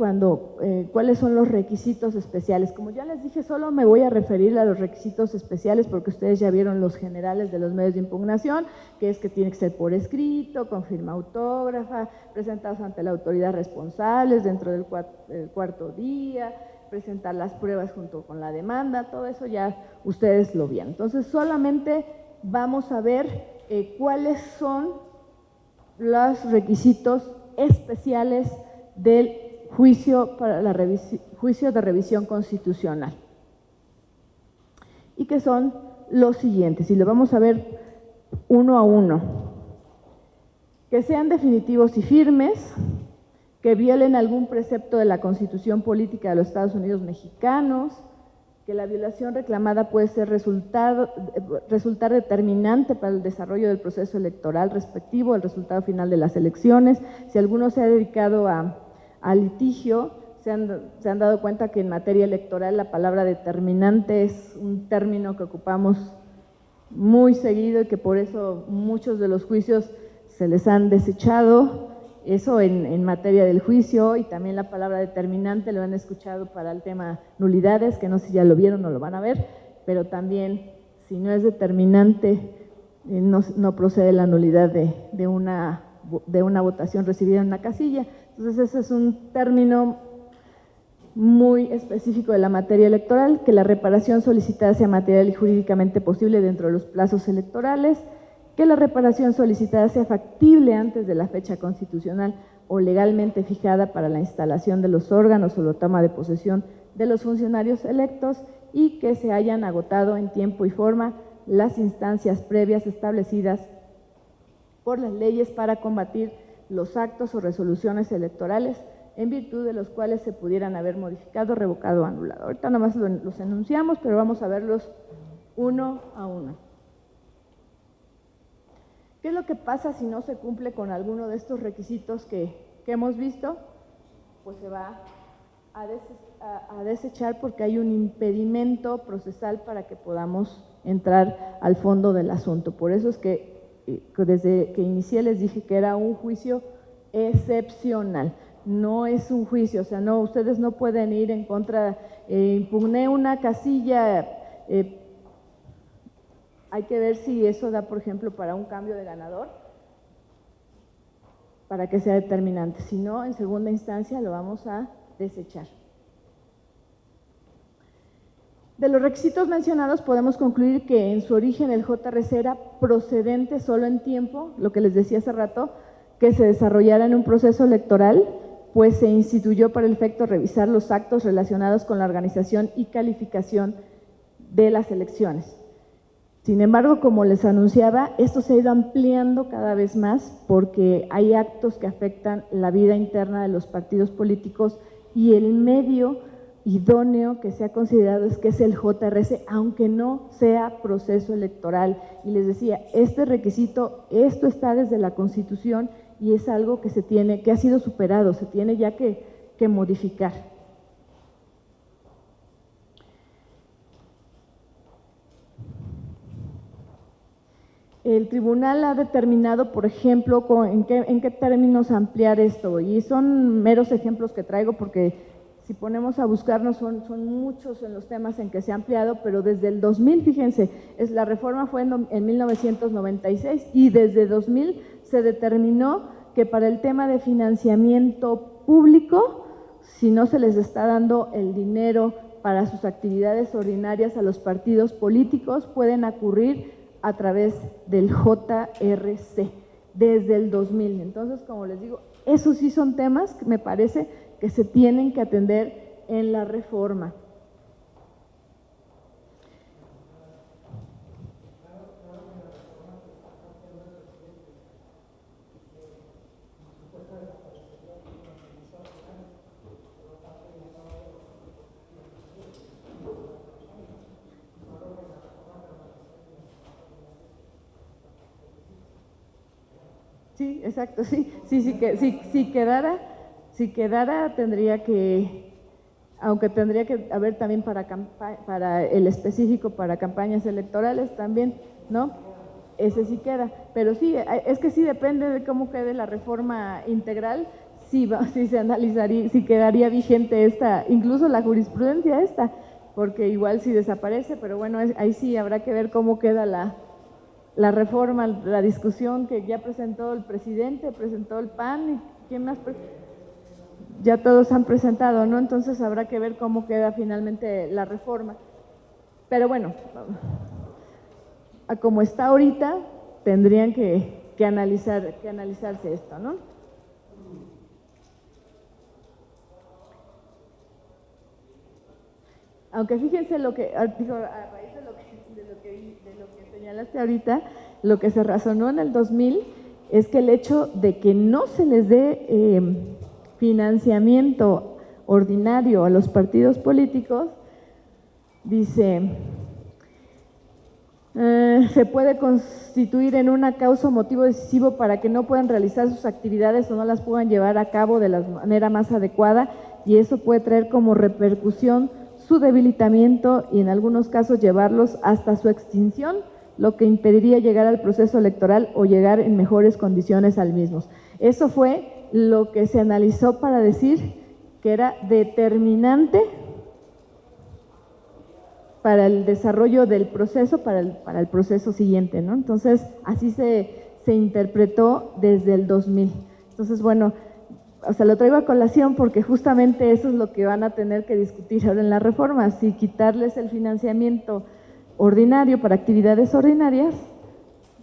¿Cuáles son los requisitos especiales? Como ya les dije, solo me voy a referir a los requisitos especiales porque ustedes ya vieron los generales de los medios de impugnación, que es que tiene que ser por escrito, con firma autógrafa, presentados ante la autoridad responsables dentro del cuarto día, presentar las pruebas junto con la demanda, todo eso ya ustedes lo vieron. Entonces, solamente vamos a ver cuáles son los requisitos especiales del juicio de revisión constitucional, y que son los siguientes, y lo vamos a ver uno a uno: que sean definitivos y firmes, que violen algún precepto de la Constitución Política de los Estados Unidos Mexicanos, que la violación reclamada puede ser resultar determinante para el desarrollo del proceso electoral respectivo, el resultado final de las elecciones. Si alguno se ha dedicado a litigio, se han dado cuenta que en materia electoral la palabra determinante es un término que ocupamos muy seguido y que por eso muchos de los juicios se les han desechado, eso en materia del juicio, y también la palabra determinante lo han escuchado para el tema nulidades, que no sé si ya lo vieron o lo van a ver, pero también si no es determinante no procede la nulidad de una votación recibida en una casilla. Entonces ese es un término muy específico de la materia electoral, que la reparación solicitada sea material y jurídicamente posible dentro de los plazos electorales, que la reparación solicitada sea factible antes de la fecha constitucional o legalmente fijada para la instalación de los órganos o la toma de posesión de los funcionarios electos, y que se hayan agotado en tiempo y forma las instancias previas establecidas por las leyes para combatir los actos o resoluciones electorales en virtud de los cuales se pudieran haber modificado, revocado o anulado. Ahorita nada más los enunciamos, pero vamos a verlos uno a uno. ¿Qué es lo que pasa si no se cumple con alguno de estos requisitos que hemos visto? Pues se va a desechar porque hay un impedimento procesal para que podamos entrar al fondo del asunto. Por eso es que desde que inicié les dije que era un juicio excepcional, no es un juicio, o sea, no, ustedes no pueden ir en contra, impugné una casilla, hay que ver si eso da, por ejemplo, para un cambio de ganador, para que sea determinante. Si no, en segunda instancia lo vamos a desechar. De los requisitos mencionados podemos concluir que en su origen el JRC era procedente solo en tiempo, lo que les decía hace rato, que se desarrollara en un proceso electoral, pues se instituyó para el efecto revisar los actos relacionados con la organización y calificación de las elecciones. Sin embargo, como les anunciaba, esto se ha ido ampliando cada vez más porque hay actos que afectan la vida interna de los partidos políticos, y el medio idóneo que se ha considerado es que es el JRC, aunque no sea proceso electoral. Y les decía, este requisito, esto está desde la Constitución y es algo que ha sido superado, se tiene ya que modificar. El tribunal ha determinado, por ejemplo, en qué términos ampliar esto, y son meros ejemplos que traigo porque si ponemos a buscarnos son muchos en los temas en que se ha ampliado, pero desde el 2000, fíjense, la reforma fue en 1996 y desde 2000 se determinó que para el tema de financiamiento público, si no se les está dando el dinero para sus actividades ordinarias a los partidos políticos, pueden acudir a través del JRC desde el 2000. Entonces, como les digo, esos sí son temas que me parece que se tienen que atender en la reforma. Sí, exacto, sí, si quedara tendría que, aunque tendría que haber también para el específico para campañas electorales también, ¿no? Ese sí queda, pero sí, es que sí depende de cómo quede la reforma integral, sí se analizaría, si quedaría vigente esta, incluso la jurisprudencia esta, porque igual si desaparece, pero bueno, ahí sí habrá que ver cómo queda la reforma, la discusión que ya presentó el presidente, presentó el PAN, y ¿quién más? Ya todos han presentado, ¿no? Entonces habrá que ver cómo queda finalmente la reforma. Pero bueno, a como está ahorita, tendrían que analizarse esto, ¿no? Aunque fíjense lo que, digo, a raíz de lo que señalaste ahorita, lo que se razonó en el 2000 es que el hecho de que no se les dé financiamiento ordinario a los partidos políticos, dice, se puede constituir en una causa o motivo decisivo para que no puedan realizar sus actividades o no las puedan llevar a cabo de la manera más adecuada, y eso puede traer como repercusión su debilitamiento y en algunos casos llevarlos hasta su extinción, lo que impediría llegar al proceso electoral o llegar en mejores condiciones al mismo. Eso fue lo que se analizó para decir que era determinante para el desarrollo del proceso, para el proceso siguiente, ¿no? Entonces, así se interpretó desde el 2000. Entonces, bueno, o sea, lo traigo a colación porque justamente eso es lo que van a tener que discutir ahora en la reforma, si quitarles el financiamiento ordinario para actividades ordinarias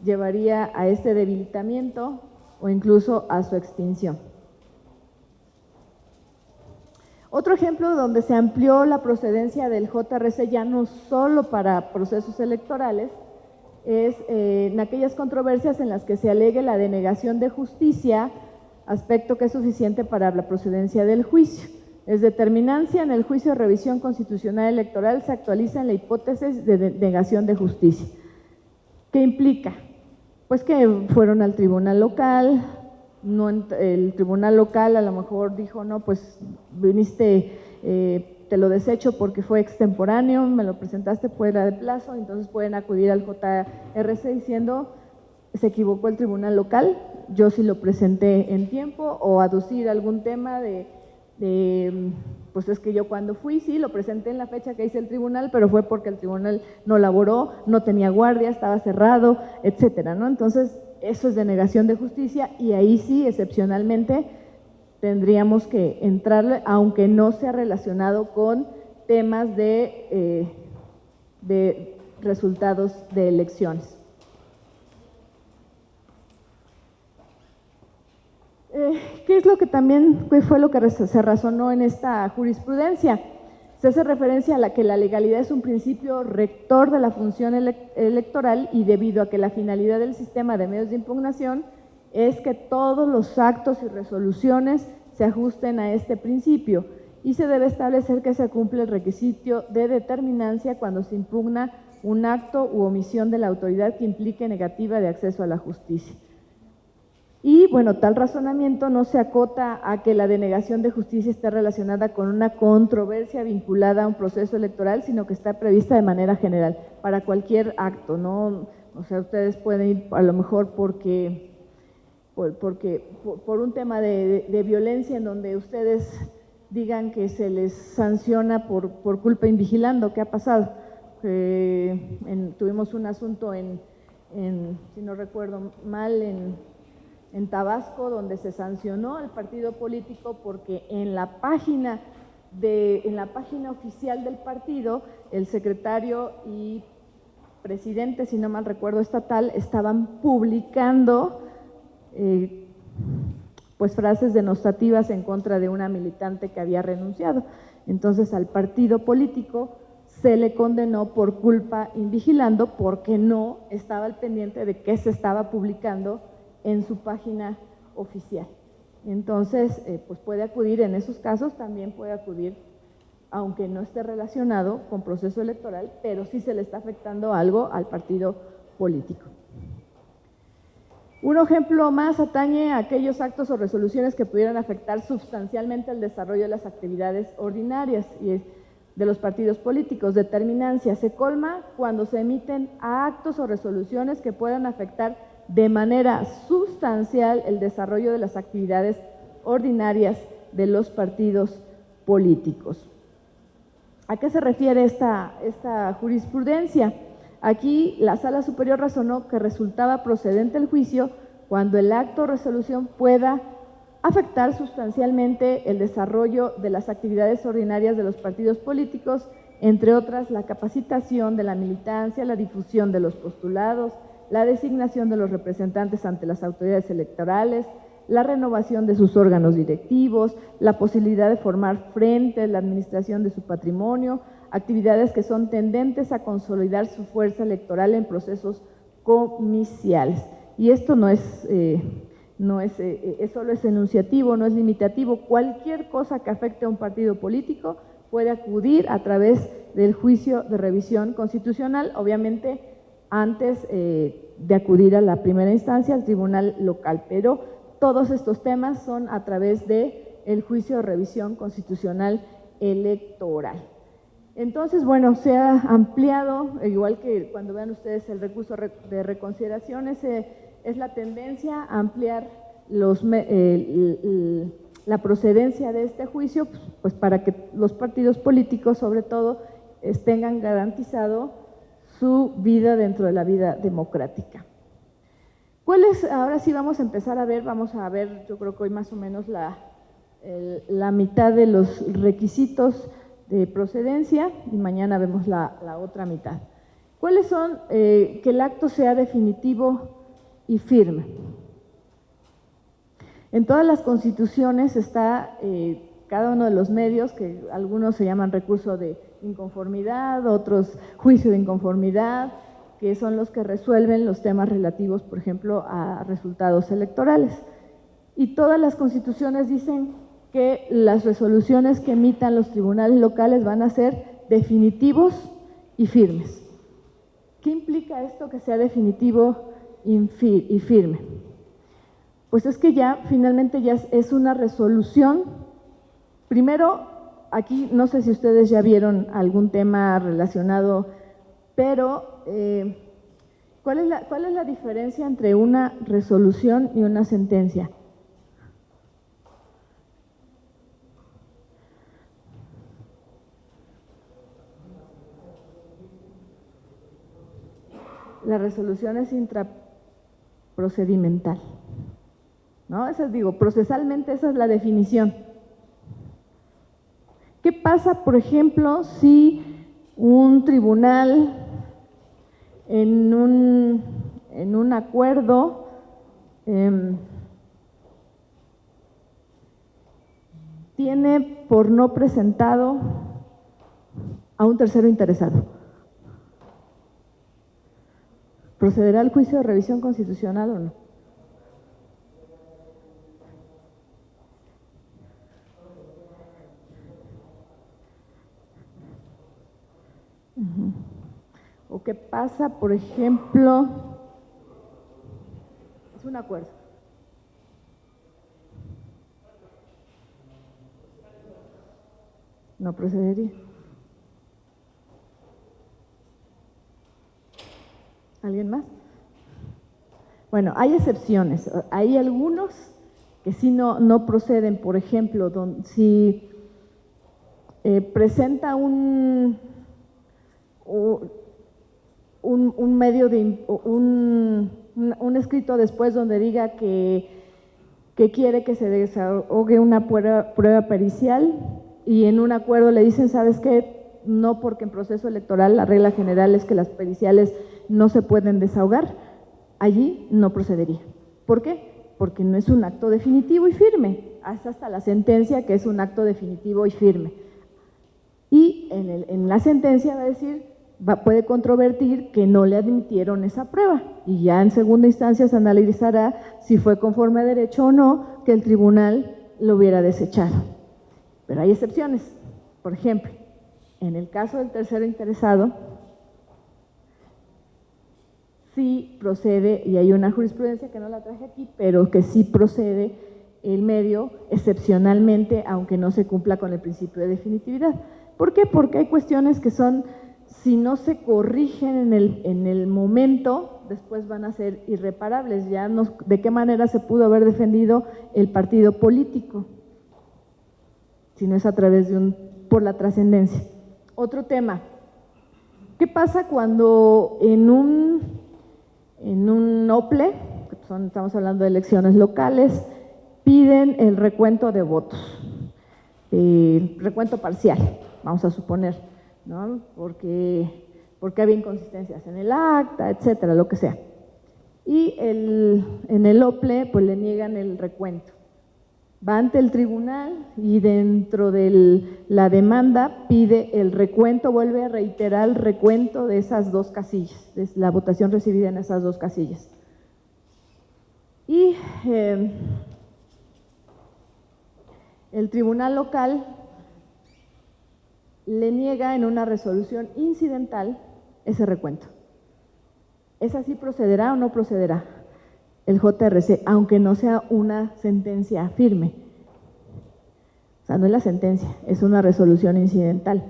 llevaría a este debilitamiento o incluso a su extinción. Otro ejemplo donde se amplió la procedencia del JRC ya no solo para procesos electorales es en aquellas controversias en las que se alegue la denegación de justicia, aspecto que es suficiente para la procedencia del juicio. Es determinancia en el juicio de revisión constitucional electoral se actualiza en la hipótesis de denegación de justicia. ¿Qué implica? Pues que fueron al tribunal local, no, el tribunal local a lo mejor dijo, no, pues viniste, te lo desecho porque fue extemporáneo, me lo presentaste fuera de plazo, entonces pueden acudir al JRC diciendo, se equivocó el tribunal local, yo sí lo presenté en tiempo, o aducir algún tema pues es que yo cuando fui, sí, lo presenté en la fecha que hice el tribunal, pero fue porque el tribunal no laboró, no tenía guardia, estaba cerrado, etcétera, ¿no? Entonces, eso es denegación de justicia y ahí sí, excepcionalmente, tendríamos que entrarle, aunque no sea relacionado con temas de resultados de elecciones. ¿Qué es lo que también fue lo que se razonó en esta jurisprudencia? Se hace referencia a que la legalidad es un principio rector de la función electoral y debido a que la finalidad del sistema de medios de impugnación es que todos los actos y resoluciones se ajusten a este principio y se debe establecer que se cumple el requisito de determinancia cuando se impugna un acto u omisión de la autoridad que implique negativa de acceso a la justicia. Y bueno, tal razonamiento no se acota a que la denegación de justicia esté relacionada con una controversia vinculada a un proceso electoral, sino que está prevista de manera general para cualquier acto, ¿no? O sea, ustedes pueden ir a lo mejor por un tema de violencia en donde ustedes digan que se les sanciona por culpa invigilando. ¿Qué ha pasado? Tuvimos un asunto si no recuerdo mal, en Tabasco, donde se sancionó al partido político porque en la página oficial del partido, el secretario y presidente, si no mal recuerdo, estatal, estaban publicando pues frases denostativas en contra de una militante que había renunciado. Entonces al partido político se le condenó por culpa invigilando porque no estaba al pendiente de qué se estaba publicando en su página oficial. Entonces, pues puede acudir en esos casos, también puede acudir, aunque no esté relacionado con proceso electoral, pero sí se le está afectando algo al partido político. Un ejemplo más atañe a aquellos actos o resoluciones que pudieran afectar sustancialmente el desarrollo de las actividades ordinarias y de los partidos políticos. Determinancia se colma cuando se emiten actos o resoluciones que puedan afectar de manera sustancial el desarrollo de las actividades ordinarias de los partidos políticos. ¿A qué se refiere esta jurisprudencia? Aquí la Sala Superior razonó que resultaba procedente el juicio cuando el acto o resolución pueda afectar sustancialmente el desarrollo de las actividades ordinarias de los partidos políticos, entre otras la capacitación de la militancia, la difusión de los postulados, la designación de los representantes ante las autoridades electorales, la renovación de sus órganos directivos, la posibilidad de formar frente, la administración de su patrimonio, actividades que son tendentes a consolidar su fuerza electoral en procesos comiciales. Y esto no es solo es enunciativo, no es limitativo. Cualquier cosa que afecte a un partido político puede acudir a través del juicio de revisión constitucional, obviamente antes de acudir a la primera instancia, al tribunal local, pero todos estos temas son a través del juicio de revisión constitucional electoral. Entonces, bueno, se ha ampliado, igual que cuando vean ustedes el recurso de reconsideración, es la tendencia a ampliar la procedencia de este juicio, pues para que los partidos políticos, sobre todo, tengan garantizado su vida dentro de la vida democrática. Ahora sí vamos a ver, yo creo que hoy más o menos la mitad de los requisitos de procedencia y mañana vemos la otra mitad. ¿Cuáles son? Que el acto sea definitivo y firme. En todas las constituciones está cada uno de los medios, que algunos se llaman recurso de inconformidad, otros juicio de inconformidad, que son los que resuelven los temas relativos, por ejemplo, a resultados electorales. Y todas las constituciones dicen que las resoluciones que emitan los tribunales locales van a ser definitivos y firmes. ¿Qué implica esto que sea definitivo y firme? Pues es que ya finalmente ya es una resolución. Primero, aquí no sé si ustedes ya vieron algún tema relacionado, pero ¿cuál es la diferencia entre una resolución y una sentencia? La resolución es intraprocedimental, ¿no? Procesalmente esa es la definición. ¿Qué pasa, por ejemplo, si un tribunal en un acuerdo tiene por no presentado a un tercero interesado? ¿Procederá el juicio de revisión constitucional o no? ¿O qué pasa, por ejemplo? Es un acuerdo. No procedería. ¿Alguien más? Bueno, hay excepciones. Hay algunos que sí no proceden. Por ejemplo, si presenta un escrito después donde diga que quiere que se desahogue una prueba pericial y en un acuerdo le dicen, ¿sabes qué? No, porque en proceso electoral la regla general es que las periciales no se pueden desahogar, allí no procedería. ¿Por qué? Porque no es un acto definitivo y firme, hasta la sentencia que es un acto definitivo y firme. Y en la sentencia va a decir, puede controvertir que no le admitieron esa prueba y ya en segunda instancia se analizará si fue conforme a derecho o no que el tribunal lo hubiera desechado. Pero hay excepciones. Por ejemplo, en el caso del tercero interesado, sí procede, y hay una jurisprudencia que no la traje aquí, pero que sí procede el medio excepcionalmente, aunque no se cumpla con el principio de definitividad. ¿Por qué? Porque hay cuestiones que son, si no se corrigen en el momento, después van a ser irreparables. Ya no, ¿de qué manera se pudo haber defendido el partido político? Si no es a través de por la trascendencia. Otro tema, ¿qué pasa cuando en un OPLE, estamos hablando de elecciones locales, piden el recuento de votos, recuento parcial, vamos a suponer, ¿no? Porque había inconsistencias en el acta, etcétera, lo que sea. Y en el OPLE pues le niegan el recuento. Va ante el tribunal y dentro de la demanda pide el recuento, vuelve a reiterar el recuento de esas dos casillas, de la votación recibida en esas dos casillas. Y el tribunal local le niega en una resolución incidental ese recuento. ¿Esa sí procederá o no procederá? El JRC, aunque no sea una sentencia firme. O sea, no es la sentencia, es una resolución incidental.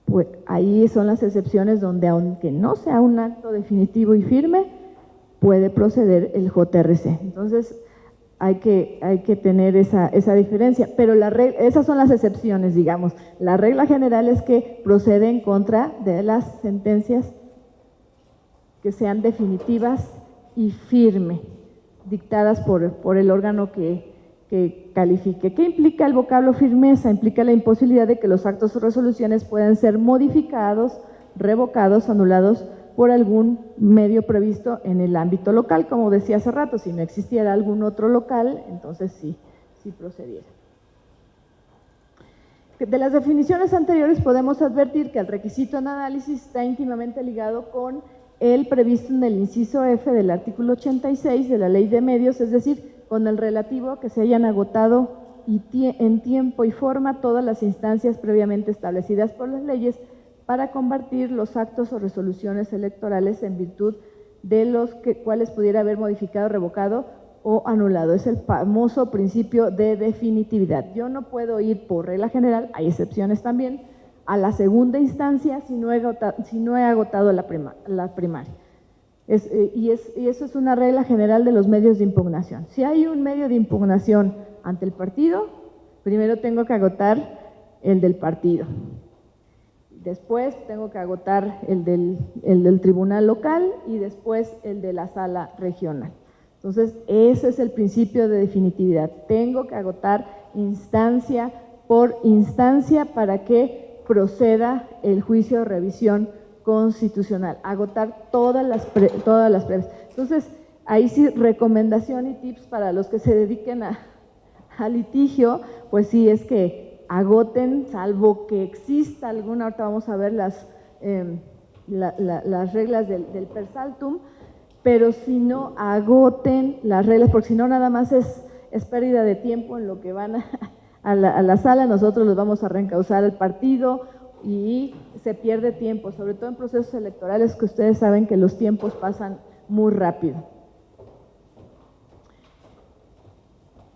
Pues ahí son las excepciones donde, aunque no sea un acto definitivo y firme, puede proceder el JRC. Entonces, hay que tener esa diferencia, pero esas son las excepciones, digamos. La regla general es que procede en contra de las sentencias que sean definitivas y firme, dictadas por el órgano que califique. ¿Qué implica el vocablo firmeza? Implica la imposibilidad de que los actos o resoluciones puedan ser modificados, revocados, anulados por algún medio previsto en el ámbito local, como decía hace rato. Si no existiera algún otro local, entonces sí procediera. De las definiciones anteriores podemos advertir que el requisito en análisis está íntimamente ligado con el previsto en el inciso F del artículo 86 de la Ley de Medios, es decir, con el relativo a que se hayan agotado en tiempo y forma todas las instancias previamente establecidas por las leyes para combatir los actos o resoluciones electorales en virtud de los cuales pudiera haber modificado, revocado o anulado. Es el famoso principio de definitividad. Yo no puedo ir por regla general, hay excepciones también, a la segunda instancia si no he agotado la primaria. Y eso es una regla general de los medios de impugnación. Si hay un medio de impugnación ante el partido, primero tengo que agotar el del partido. Después tengo que agotar el del tribunal local y después el de la sala regional. Entonces, ese es el principio de definitividad. Tengo que agotar instancia por instancia para que proceda el juicio de revisión constitucional, agotar todas las pruebas. Entonces, ahí sí, recomendación y tips para los que se dediquen a litigio, pues sí, es que agoten, salvo que exista alguna, ahorita vamos a ver las reglas del per saltum, pero si no, agoten las reglas, porque si no nada más es pérdida de tiempo en lo que van a la sala, nosotros los vamos a reencauzar al partido y se pierde tiempo, sobre todo en procesos electorales que ustedes saben que los tiempos pasan muy rápido.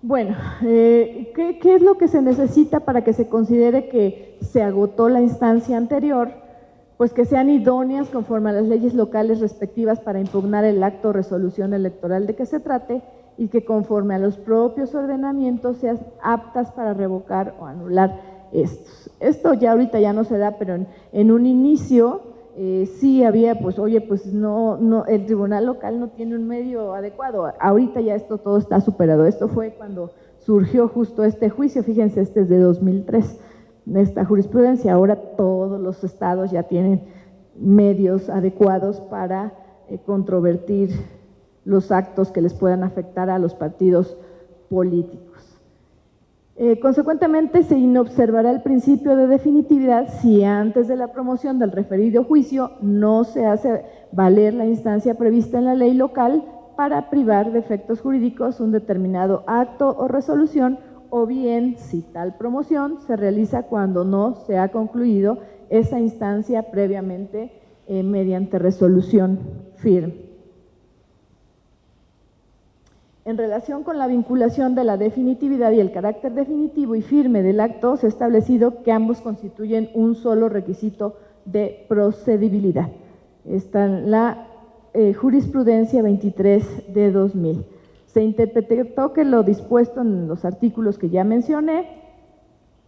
Bueno, ¿qué es lo que se necesita para que se considere que se agotó la instancia anterior? Pues que sean idóneas conforme a las leyes locales respectivas para impugnar el acto o resolución electoral de que se trate y que conforme a los propios ordenamientos sean aptas para revocar o anular estos. Esto ya ahorita ya no se da, pero en un inicio sí había, pues oye, pues no, el tribunal local no tiene un medio adecuado. Ahorita ya esto todo está superado. Esto fue cuando surgió justo este juicio, fíjense, este es de 2003, esta jurisprudencia. Ahora todos los estados ya tienen medios adecuados para controvertir los actos que les puedan afectar a los partidos políticos. Consecuentemente, se inobservará el principio de definitividad si antes de la promoción del referido juicio no se hace valer la instancia prevista en la ley local para privar de efectos jurídicos un determinado acto o resolución o bien, si tal promoción se realiza cuando no se ha concluido esa instancia previamente mediante resolución firme. En relación con la vinculación de la definitividad y el carácter definitivo y firme del acto, se ha establecido que ambos constituyen un solo requisito de procedibilidad. Está en la jurisprudencia 23 de 2000. Se interpretó que lo dispuesto en los artículos que ya mencioné,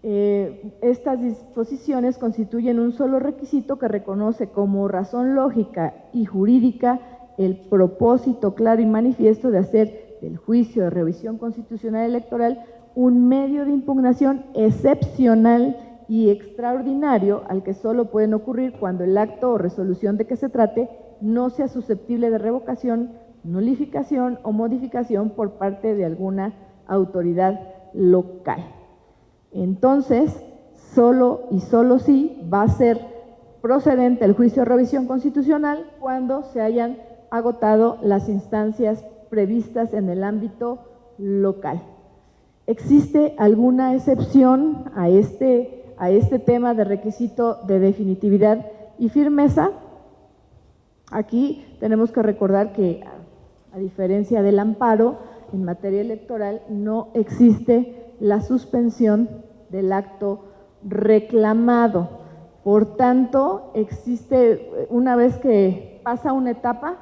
estas disposiciones constituyen un solo requisito que reconoce como razón lógica y jurídica el propósito claro y manifiesto de hacer del juicio de revisión constitucional electoral un medio de impugnación excepcional y extraordinario al que solo pueden ocurrir cuando el acto o resolución de que se trate no sea susceptible de revocación, nulificación o modificación por parte de alguna autoridad local. Entonces, solo y solo sí va a ser procedente el juicio de revisión constitucional cuando se hayan agotado las instancias previstas en el ámbito local. ¿Existe alguna excepción a este tema de requisito de definitividad y firmeza? Aquí tenemos que recordar que, a diferencia del amparo, en materia electoral no existe la suspensión del acto reclamado. Por tanto, existe, una vez que pasa una etapa,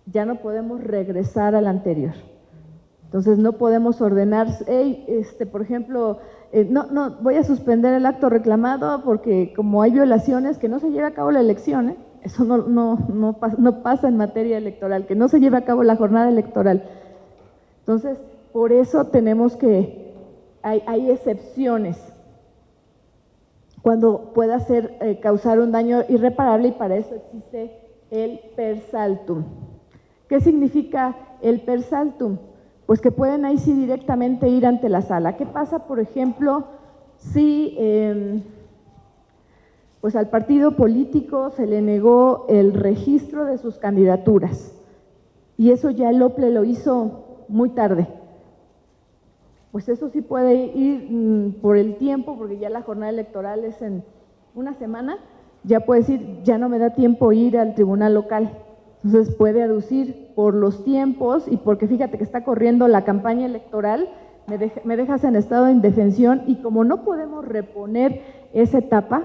ya no podemos regresar a la anterior. Entonces no podemos ordenar, por ejemplo, no, voy a suspender el acto reclamado porque como hay violaciones, que no se lleve a cabo la elección, eso no pasa en materia electoral, que no se lleve a cabo la jornada electoral. Entonces, por eso tenemos que, hay excepciones cuando pueda causar un daño irreparable y para eso existe el per saltum. ¿Qué significa el per saltum? Pues que pueden ahí sí directamente ir ante la sala. ¿Qué pasa, por ejemplo, si pues al partido político se le negó el registro de sus candidaturas y eso ya el OPLE lo hizo muy tarde? Pues eso sí puede ir por el tiempo, porque ya la jornada electoral es en una semana, ya puede decir, ya no me da tiempo ir al tribunal local. Entonces puede aducir por los tiempos y porque fíjate que está corriendo la campaña electoral, me dejas en estado de indefensión y como no podemos reponer esa etapa,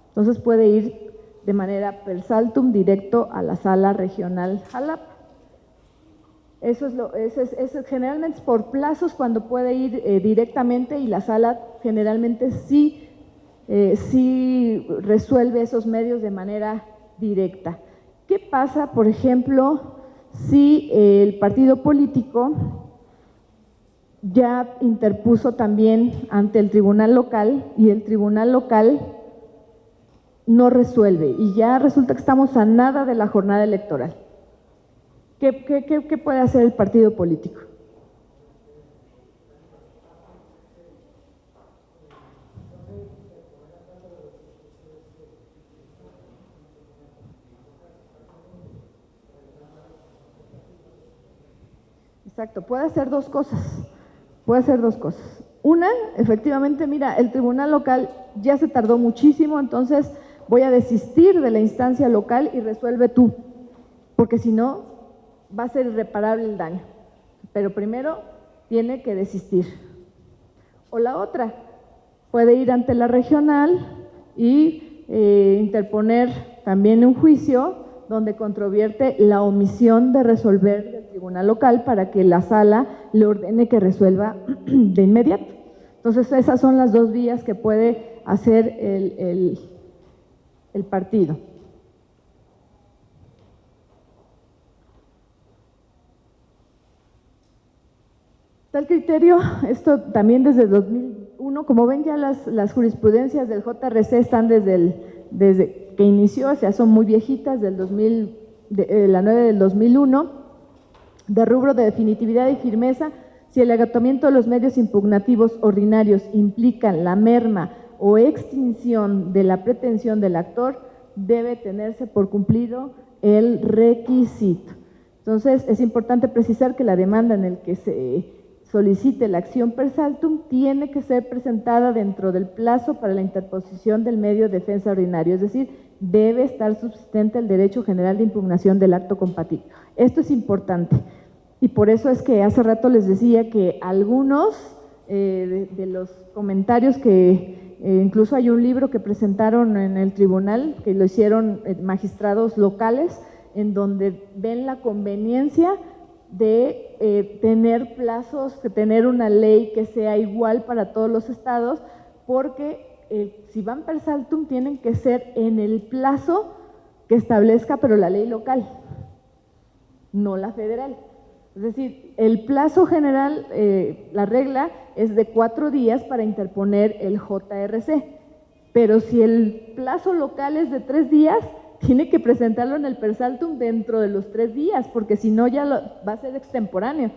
entonces puede ir de manera per saltum directo a la sala regional Jalapa. Eso es generalmente por plazos cuando puede ir directamente y la sala generalmente sí resuelve esos medios de manera directa. ¿Qué pasa, por ejemplo, si el partido político ya interpuso también ante el tribunal local y el tribunal local no resuelve y ya resulta que estamos a nada de la jornada electoral? ¿Qué puede hacer el partido político? Exacto, puede hacer dos cosas. Una, efectivamente, mira, el tribunal local ya se tardó muchísimo, entonces voy a desistir de la instancia local y resuelve tú, porque si no, va a ser irreparable el daño. Pero primero tiene que desistir. O la otra, puede ir ante la regional y interponer también un juicio donde controvierte la omisión de resolver del tribunal local para que la sala le ordene que resuelva de inmediato. Entonces, esas son las dos vías que puede hacer el partido. Tal criterio, esto también desde el 2001, como ven ya las jurisprudencias del JRC están desde que inició, o sea, son muy viejitas, la 9 del 2001, de rubro de definitividad y firmeza, si el agotamiento de los medios impugnativos ordinarios implican la merma o extinción de la pretensión del actor, debe tenerse por cumplido el requisito. Entonces, es importante precisar que la demanda en el que se solicite la acción per saltum tiene que ser presentada dentro del plazo para la interposición del medio de defensa ordinario, es decir, debe estar subsistente el derecho general de impugnación del acto compatible. Esto es importante y por eso es que hace rato les decía que algunos de los comentarios que incluso hay un libro que presentaron en el tribunal, que lo hicieron magistrados locales, en donde ven la conveniencia de tener plazos, de tener una ley que sea igual para todos los estados, porque si van per saltum tienen que ser en el plazo que establezca, pero la ley local, no la federal. Es decir, el plazo general, la regla es de 4 días para interponer el JRC, pero si el plazo local es de 3 días, tiene que presentarlo en el per saltum dentro de los 3 días, porque si no ya va a ser extemporáneo.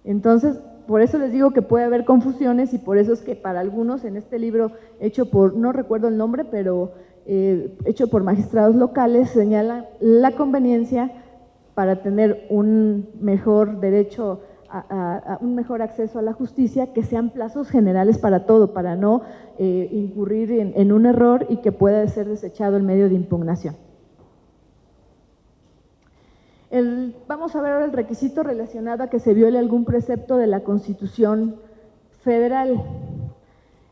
Entonces, por eso les digo que puede haber confusiones y por eso es que para algunos en este libro hecho por, no recuerdo el nombre, pero hecho por magistrados locales, señala la conveniencia para tener un mejor derecho a un mejor acceso a la justicia, que sean plazos generales para todo, para no incurrir en un error y que pueda ser desechado el medio de impugnación. Vamos a ver ahora el requisito relacionado a que se viole algún precepto de la Constitución Federal.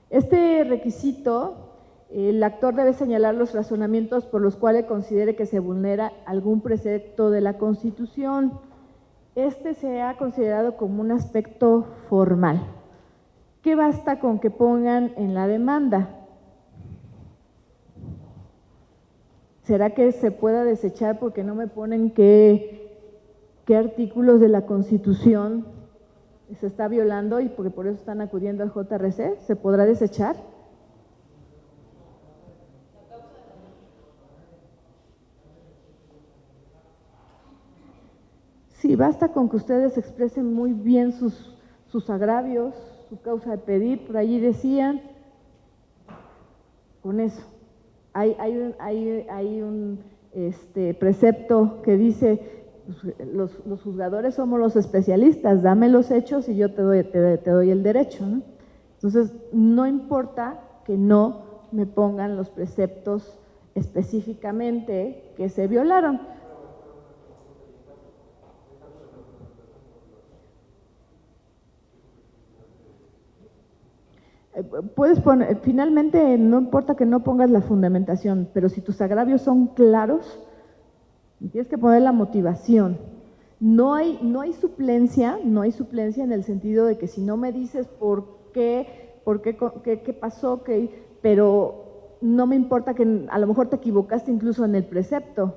Este requisito, el actor debe señalar los razonamientos por los cuales considere que se vulnera algún precepto de la Constitución. Este se ha considerado como un aspecto formal. ¿Qué basta con que pongan en la demanda? ¿Será que se pueda desechar porque no me ponen qué artículos de la Constitución se está violando y porque por eso están acudiendo al JRC? ¿Se podrá desechar? Sí, basta con que ustedes expresen muy bien sus agravios, su causa de pedir, por allí decían, con eso. Hay un precepto que dice, los juzgadores somos los especialistas, dame los hechos y yo te doy el derecho, ¿no? Entonces, no importa que no me pongan los preceptos específicamente que se violaron. Puedes poner, finalmente no importa que no pongas la fundamentación, pero si tus agravios son claros, tienes que poner la motivación. No hay suplencia en el sentido de que si no me dices qué pasó, pero no me importa que a lo mejor te equivocaste incluso en el precepto.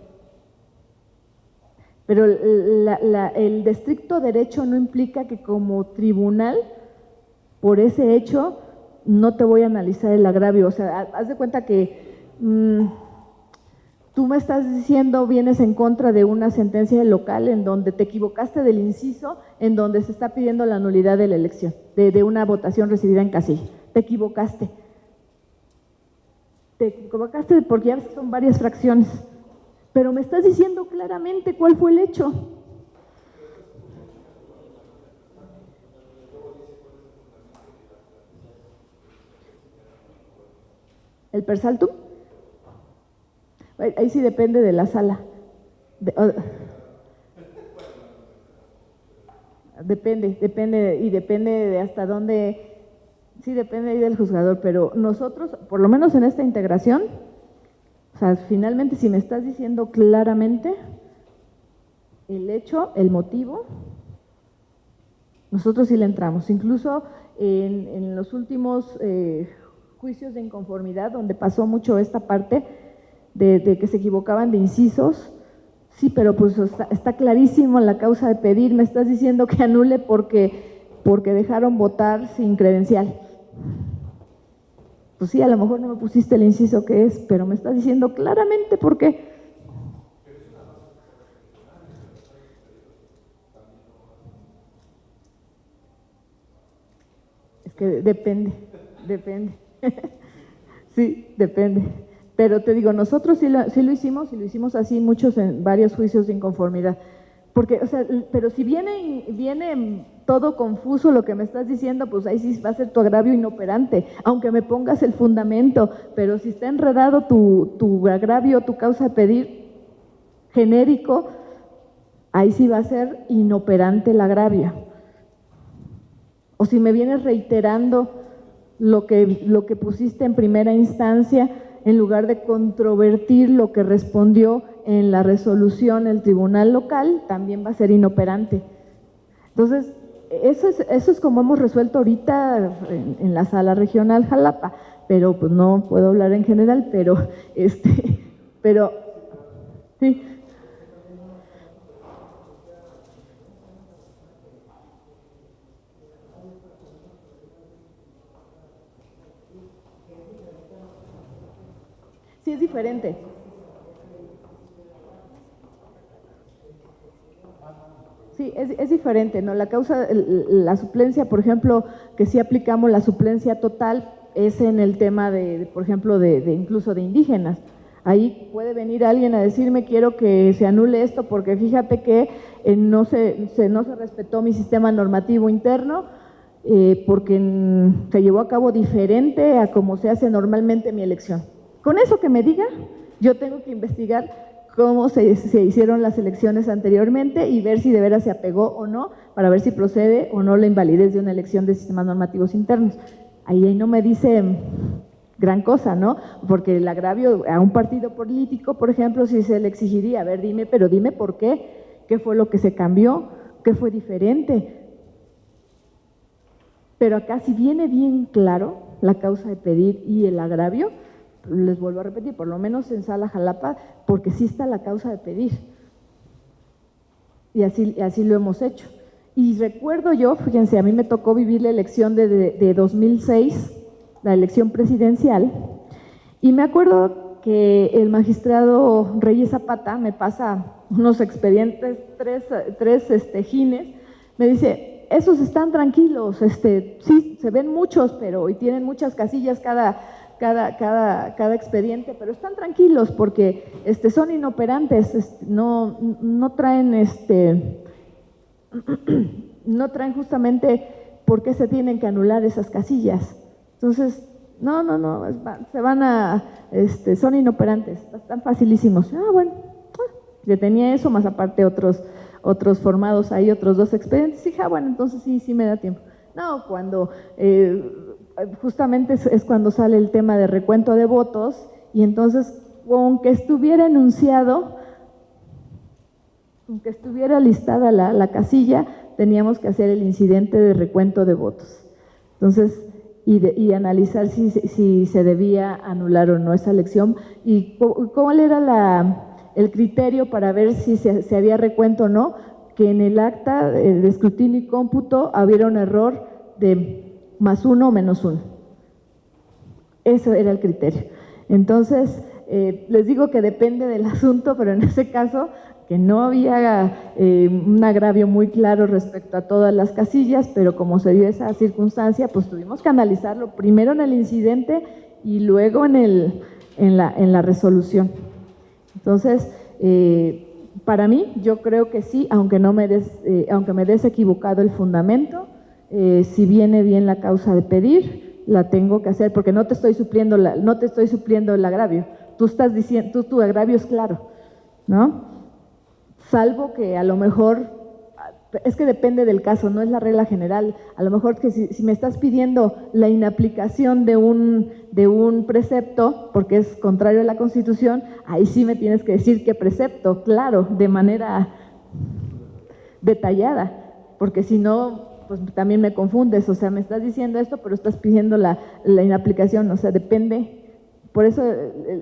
Pero el de estricto derecho no implica que como tribunal, por ese hecho, no te voy a analizar el agravio. O sea, haz de cuenta que tú me estás diciendo, vienes en contra de una sentencia local en donde te equivocaste del inciso, en donde se está pidiendo la nulidad de la elección, de una votación recibida en casilla. Te equivocaste. Te equivocaste porque ya son varias fracciones, pero me estás diciendo claramente cuál fue el hecho. ¿El per saltum? Ahí sí depende de la sala. Depende de hasta dónde, sí depende ahí del juzgador, pero nosotros, por lo menos en esta integración, o sea, finalmente si me estás diciendo claramente el hecho, el motivo, nosotros sí le entramos. Incluso en los últimos juicios de inconformidad, donde pasó mucho esta parte de que se equivocaban de incisos, sí, pero pues está clarísimo la causa de pedir, me estás diciendo que anule porque dejaron votar sin credencial. Pues sí, a lo mejor no me pusiste el inciso que es, pero me estás diciendo claramente por qué. Es que depende. Sí, depende. Pero te digo, nosotros sí lo hicimos y lo hicimos así muchos en varios juicios de inconformidad. Porque, o sea, pero si viene todo confuso lo que me estás diciendo, pues ahí sí va a ser tu agravio inoperante, aunque me pongas el fundamento, pero si está enredado tu agravio, tu causa de pedir genérico, ahí sí va a ser inoperante el agravio. O si me vienes reiterando lo que pusiste en primera instancia, en lugar de controvertir lo que respondió en la resolución el tribunal local, también va a ser inoperante. Entonces, eso es como hemos resuelto ahorita en la sala regional Jalapa, pero pues no puedo hablar en general, pero sí. Sí, es diferente. Sí, es diferente, ¿no? La causa, la suplencia, por ejemplo, que sí aplicamos la suplencia total, es en el tema por ejemplo, incluso de indígenas. Ahí puede venir alguien a decirme, quiero que se anule esto porque fíjate que no se respetó mi sistema normativo interno, porque se llevó a cabo diferente a como se hace normalmente mi elección. Con eso que me diga, yo tengo que investigar cómo se hicieron las elecciones anteriormente y ver si de veras se apegó o no, para ver si procede o no la invalidez de una elección de sistemas normativos internos. Ahí no me dice gran cosa, ¿no? Porque el agravio a un partido político, por ejemplo, si se le exigiría, a ver, dime por qué fue lo que se cambió, qué fue diferente. Pero acá si viene bien claro la causa de pedir y el agravio, les vuelvo a repetir, por lo menos en Sala Jalapa, porque sí está la causa de pedir. Y así lo hemos hecho. Y recuerdo yo, fíjense, a mí me tocó vivir la elección de 2006, la elección presidencial, y me acuerdo que el magistrado Reyes Zapata me pasa unos expedientes, tres gines, me dice, esos están tranquilos, sí, se ven muchos, pero y tienen muchas casillas cada expediente, pero están tranquilos porque son inoperantes, no traen no traen justamente por qué se tienen que anular esas casillas. Entonces, no, se van a, son inoperantes, están facilísimos. Bueno, yo tenía eso, más aparte otros formados ahí, otros 2 expedientes, y dije, bueno, entonces sí me da tiempo. No, cuando justamente es cuando sale el tema de recuento de votos, y entonces, aunque estuviera enunciado, aunque estuviera listada la casilla, teníamos que hacer el incidente de recuento de votos. Entonces, y analizar si se debía anular o no esa elección, y cuál era el criterio para ver si se había recuento o no, que en el acta de escrutinio y cómputo hubiera un error de +1 o -1. Eso era el criterio. Entonces, les digo que depende del asunto, pero en ese caso, que no había un agravio muy claro respecto a todas las casillas, pero como se dio esa circunstancia, pues tuvimos que analizarlo primero en el incidente y luego en la resolución. Entonces, para mí, yo creo que sí, aunque me des equivocado el fundamento, si viene bien la causa de pedir, la tengo que hacer, porque no te estoy supliendo el agravio. Tú estás diciendo, tu agravio es claro, ¿no? Salvo que a lo mejor, es que depende del caso, no es la regla general. A lo mejor que si me estás pidiendo la inaplicación de un precepto, porque es contrario a la Constitución, ahí sí me tienes que decir qué precepto, claro, de manera detallada, porque si no, pues también me confundes, o sea, me estás diciendo esto, pero estás pidiendo la inaplicación, o sea, depende. Por eso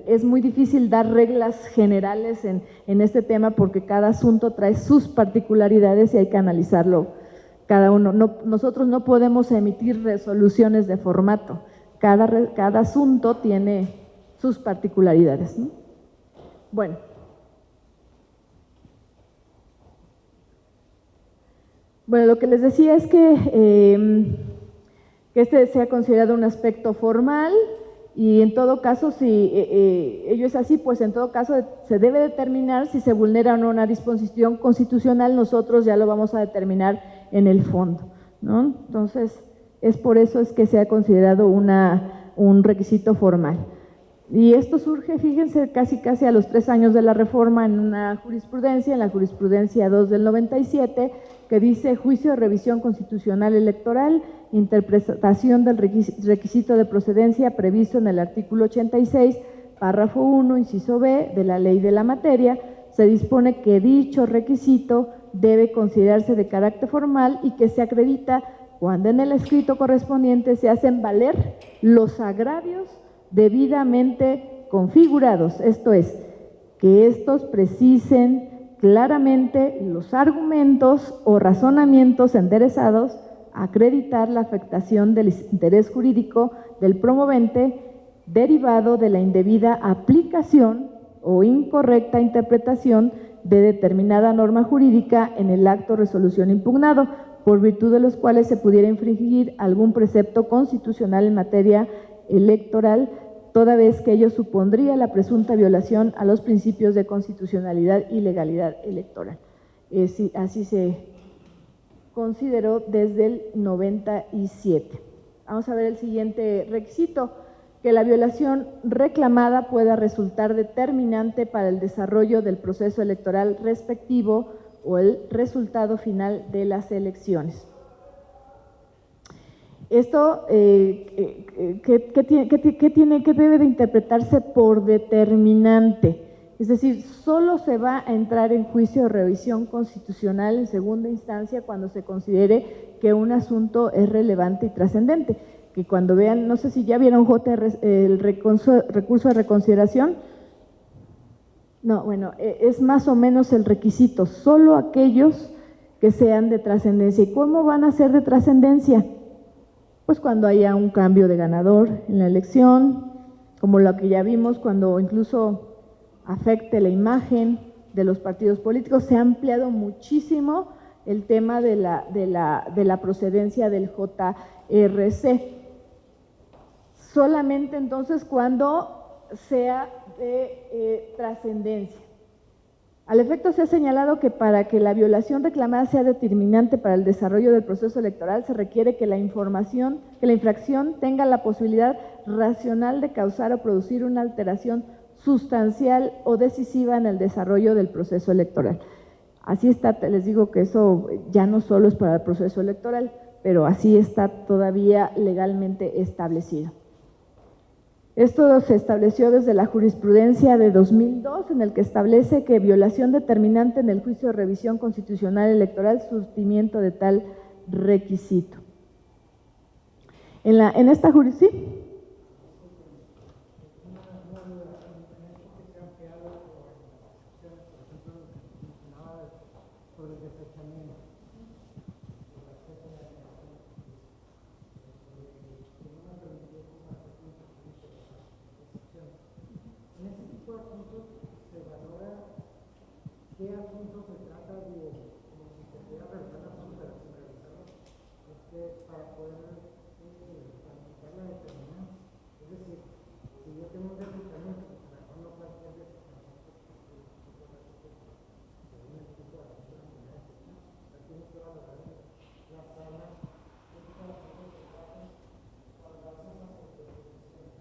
es muy difícil dar reglas generales en este tema, porque cada asunto trae sus particularidades y hay que analizarlo cada uno. Nosotros no podemos emitir resoluciones de formato, cada asunto tiene sus particularidades, ¿no? Bueno. Bueno, lo que les decía es que este sea considerado un aspecto formal, y en todo caso, si ello es así, pues en todo caso se debe determinar si se vulnera o no una disposición constitucional, nosotros ya lo vamos a determinar en el fondo, ¿no? Entonces, es por eso es que se ha considerado un requisito formal. Y esto surge, fíjense, casi a los 3 años de la reforma en una jurisprudencia, en la jurisprudencia 2 del 97, que dice juicio de revisión constitucional electoral, interpretación del requisito de procedencia previsto en el artículo 86, párrafo 1, inciso B, de la ley de la materia, se dispone que dicho requisito debe considerarse de carácter formal y que se acredita cuando en el escrito correspondiente se hacen valer los agravios debidamente configurados, esto es, que estos precisen claramente los argumentos o razonamientos enderezados a acreditar la afectación del interés jurídico del promovente derivado de la indebida aplicación o incorrecta interpretación de determinada norma jurídica en el acto o resolución impugnado, por virtud de los cuales se pudiera infringir algún precepto constitucional en materia electoral, toda vez que ello supondría la presunta violación a los principios de constitucionalidad y legalidad electoral. Así se consideró desde el 97. Vamos a ver el siguiente requisito, que la violación reclamada pueda resultar determinante para el desarrollo del proceso electoral respectivo o el resultado final de las elecciones. Esto, ¿qué debe de interpretarse por determinante? Es decir, solo se va a entrar en juicio de revisión constitucional en segunda instancia cuando se considere que un asunto es relevante y trascendente. Que cuando vean, no sé si ya vieron el recurso de reconsideración. No, bueno, es más o menos el requisito, solo aquellos que sean de trascendencia. ¿Y cómo van a ser de trascendencia? Pues cuando haya un cambio de ganador en la elección, como lo que ya vimos, cuando incluso afecte la imagen de los partidos políticos. Se ha ampliado muchísimo el tema de la procedencia del JRC. Solamente entonces cuando sea de trascendencia. Al efecto, se ha señalado que para que la violación reclamada sea determinante para el desarrollo del proceso electoral, se requiere que la infracción tenga la posibilidad racional de causar o producir una alteración sustancial o decisiva en el desarrollo del proceso electoral. Así está, les digo que eso ya no solo es para el proceso electoral, pero así está todavía legalmente establecido. Esto se estableció desde la jurisprudencia de 2002, en el que establece que violación determinante en el juicio de revisión constitucional electoral, surtimiento de tal requisito. En esta jurisdicción. ¿Qué asunto se trata de, como si se pudiera realizar una operacionalización para poder planificar la determinancia? Es decir, si yo tengo un reclutamiento, mejor no cualquier reclutamiento, según el tipo de acción de la excepción, tiene que valorar la sala, qué tipo de asuntos se tratan, valorar esas autorizaciones.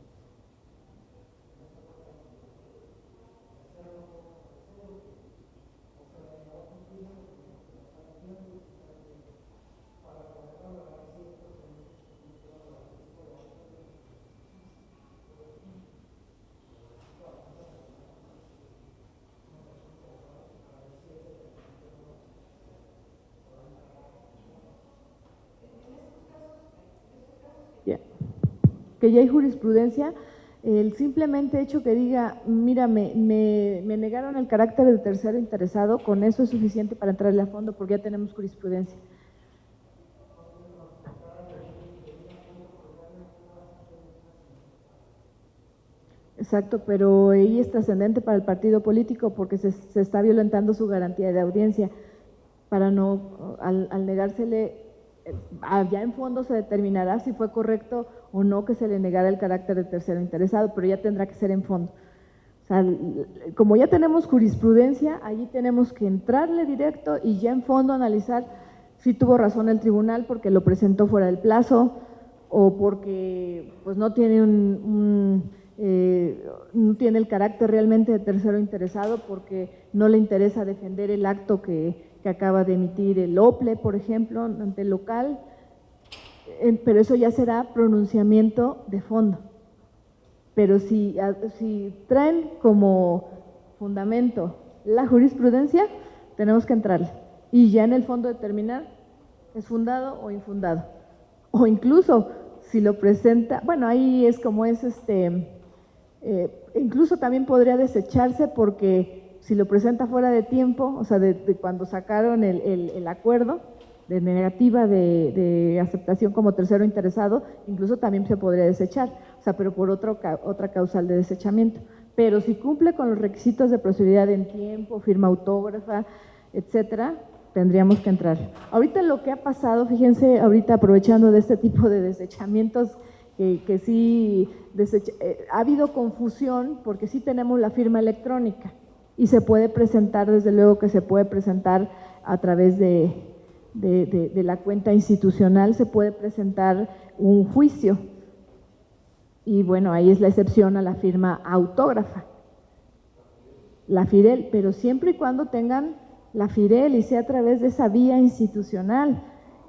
Que ya hay jurisprudencia, el simplemente hecho que diga, mira, me negaron el carácter del tercero interesado, con eso es suficiente para entrarle a fondo porque ya tenemos jurisprudencia. Exacto, pero ahí es trascendente para el partido político porque se está violentando su garantía de audiencia para no, al negársele ya en fondo se determinará si fue correcto o no que se le negara el carácter de tercero interesado, pero ya tendrá que ser en fondo. O sea, como ya tenemos jurisprudencia, allí tenemos que entrarle directo y ya en fondo analizar si tuvo razón el tribunal porque lo presentó fuera del plazo o porque pues no tiene no tiene el carácter realmente de tercero interesado porque no le interesa defender el acto que acaba de emitir el OPLE, por ejemplo, ante el local, pero eso ya será pronunciamiento de fondo. Pero si traen como fundamento la jurisprudencia, tenemos que entrarle y ya en el fondo determinar es fundado o infundado. O incluso si lo presenta, bueno, ahí es como es incluso también podría desecharse porque si lo presenta fuera de tiempo, o sea, de cuando sacaron el acuerdo de negativa de aceptación como tercero interesado, incluso también se podría desechar, o sea, pero por otra causal de desechamiento. Pero si cumple con los requisitos de procedibilidad en tiempo, firma autógrafa, etcétera, tendríamos que entrar. Ahorita lo que ha pasado, fíjense, ahorita aprovechando de este tipo de desechamientos, que sí ha habido confusión porque sí tenemos la firma electrónica y se puede presentar, desde luego que se puede presentar a través de la cuenta institucional, se puede presentar un juicio y bueno, ahí es la excepción a la firma autógrafa, la FIREL, pero siempre y cuando tengan la FIREL y sea a través de esa vía institucional.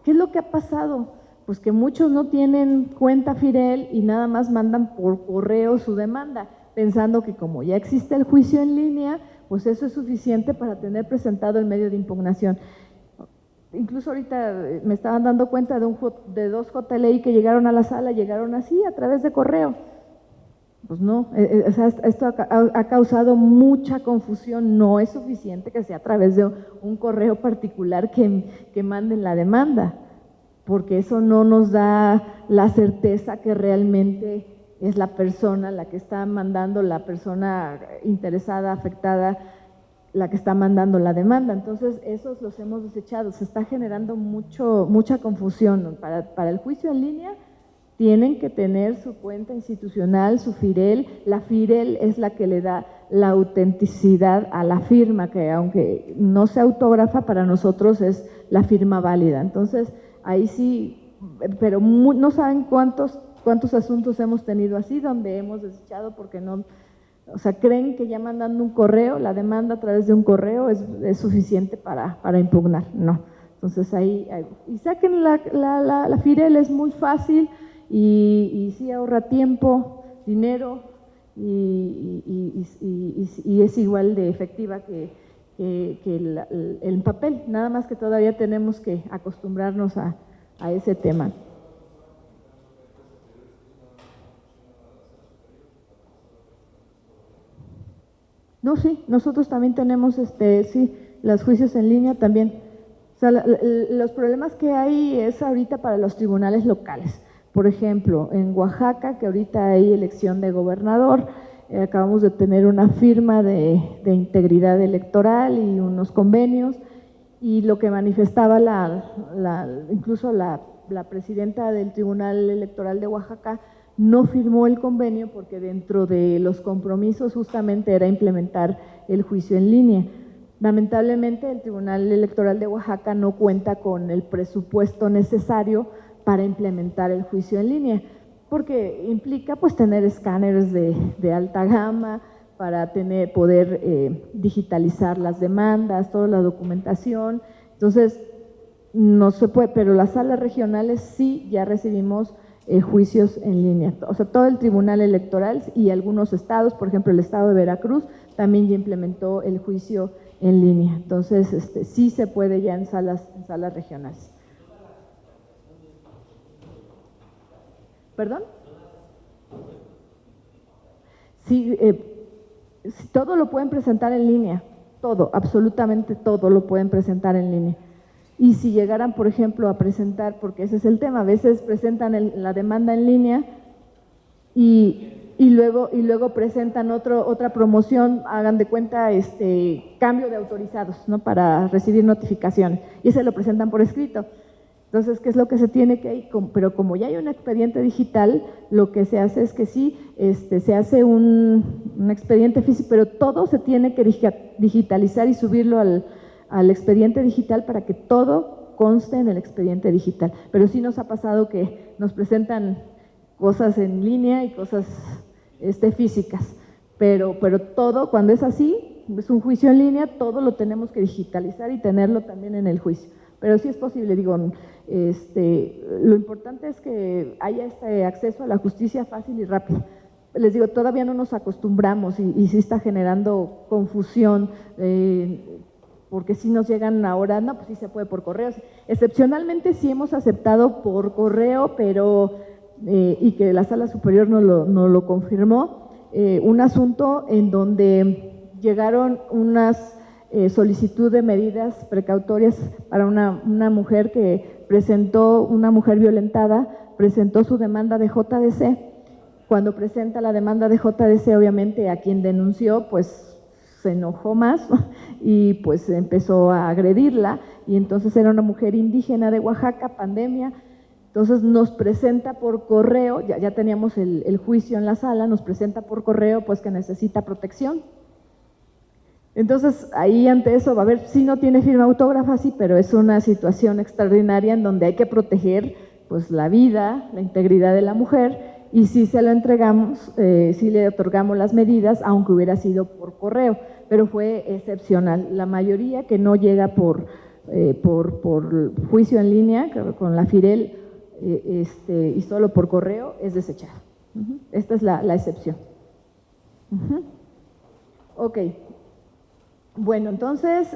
¿Qué es lo que ha pasado? Pues que muchos no tienen cuenta FIREL y nada más mandan por correo su demanda, pensando que como ya existe el juicio en línea, pues eso es suficiente para tener presentado el medio de impugnación. Incluso ahorita me estaban dando cuenta de dos JLI que llegaron a la sala, llegaron así a través de correo. Pues no, esto ha causado mucha confusión, no es suficiente que sea a través de un correo particular que manden la demanda, porque eso no nos da la certeza que realmente es la persona la que está mandando, la persona interesada, afectada, la que está mandando la demanda. Entonces, esos los hemos desechado, se está generando mucha confusión. Para el juicio en línea tienen que tener su cuenta institucional, su FIREL. La FIREL es la que le da la autenticidad a la firma, que aunque no sea autógrafa, para nosotros es la firma válida. Entonces, ahí sí, pero no saben cuántos asuntos hemos tenido así, donde hemos desechado porque no, o sea, creen que ya mandando un correo, la demanda a través de un correo es suficiente para impugnar. No. Entonces, y saquen la FIREL, es muy fácil. Y sí ahorra tiempo, dinero y es igual de efectiva que el papel, nada más que todavía tenemos que acostumbrarnos a ese tema. No, sí, nosotros también tenemos, sí, los juicios en línea también. O sea, los problemas que hay es ahorita para los tribunales locales. Por ejemplo, en Oaxaca, que ahorita hay elección de gobernador, acabamos de tener una firma de integridad electoral y unos convenios, y lo que manifestaba incluso la presidenta del Tribunal Electoral de Oaxaca no firmó el convenio porque dentro de los compromisos justamente era implementar el juicio en línea. Lamentablemente, el Tribunal Electoral de Oaxaca no cuenta con el presupuesto necesario para implementar el juicio en línea, porque implica pues tener escáneres de alta gama para poder digitalizar las demandas, toda la documentación. Entonces, no se puede, pero las salas regionales sí ya recibimos juicios en línea. O sea, todo el Tribunal Electoral y algunos estados, por ejemplo, el estado de Veracruz, también ya implementó el juicio en línea. Entonces, sí se puede ya en salas regionales. ¿Perdón? Sí, todo lo pueden presentar en línea, todo, absolutamente todo lo pueden presentar en línea. Y si llegaran, por ejemplo, a presentar, porque ese es el tema, a veces presentan la demanda en línea y luego presentan otra promoción, hagan de cuenta cambio de autorizados, ¿no?, para recibir notificaciones, y ese lo presentan por escrito. Entonces, ¿qué es lo que se tiene que ir? Pero como ya hay un expediente digital, lo que se hace es que sí, se hace un expediente físico, pero todo se tiene que digitalizar y subirlo al expediente digital para que todo conste en el expediente digital. Pero sí nos ha pasado que nos presentan cosas en línea y cosas físicas, pero todo, cuando es así, es un juicio en línea, todo lo tenemos que digitalizar y tenerlo también en el juicio. Pero sí es posible, digo, lo importante es que haya este acceso a la justicia fácil y rápido. Les digo, todavía no nos acostumbramos y sí está generando confusión, porque sí nos llegan ahora, no, pues sí se puede por correo. Excepcionalmente sí hemos aceptado por correo, pero, y que la Sala Superior no lo confirmó, un asunto en donde llegaron unas solicitud de medidas precautorias para una mujer que presentó, una mujer violentada, presentó su demanda de JDC. Cuando presenta la demanda de JDC, obviamente a quien denunció, pues se enojó más y pues empezó a agredirla, y entonces era una mujer indígena de Oaxaca, pandemia. Entonces nos presenta por correo, ya teníamos el juicio en la sala, nos presenta por correo pues que necesita protección. Entonces, ahí ante eso, va a ver, sí no tiene firma autógrafa, sí, pero es una situación extraordinaria en donde hay que proteger pues la vida, la integridad de la mujer, y sí se lo entregamos, sí le otorgamos las medidas, aunque hubiera sido por correo, pero fue excepcional. La mayoría que no llega por juicio en línea, con la FIREL, y solo por correo, es desechado. Esta es la excepción. Ok. Bueno, entonces,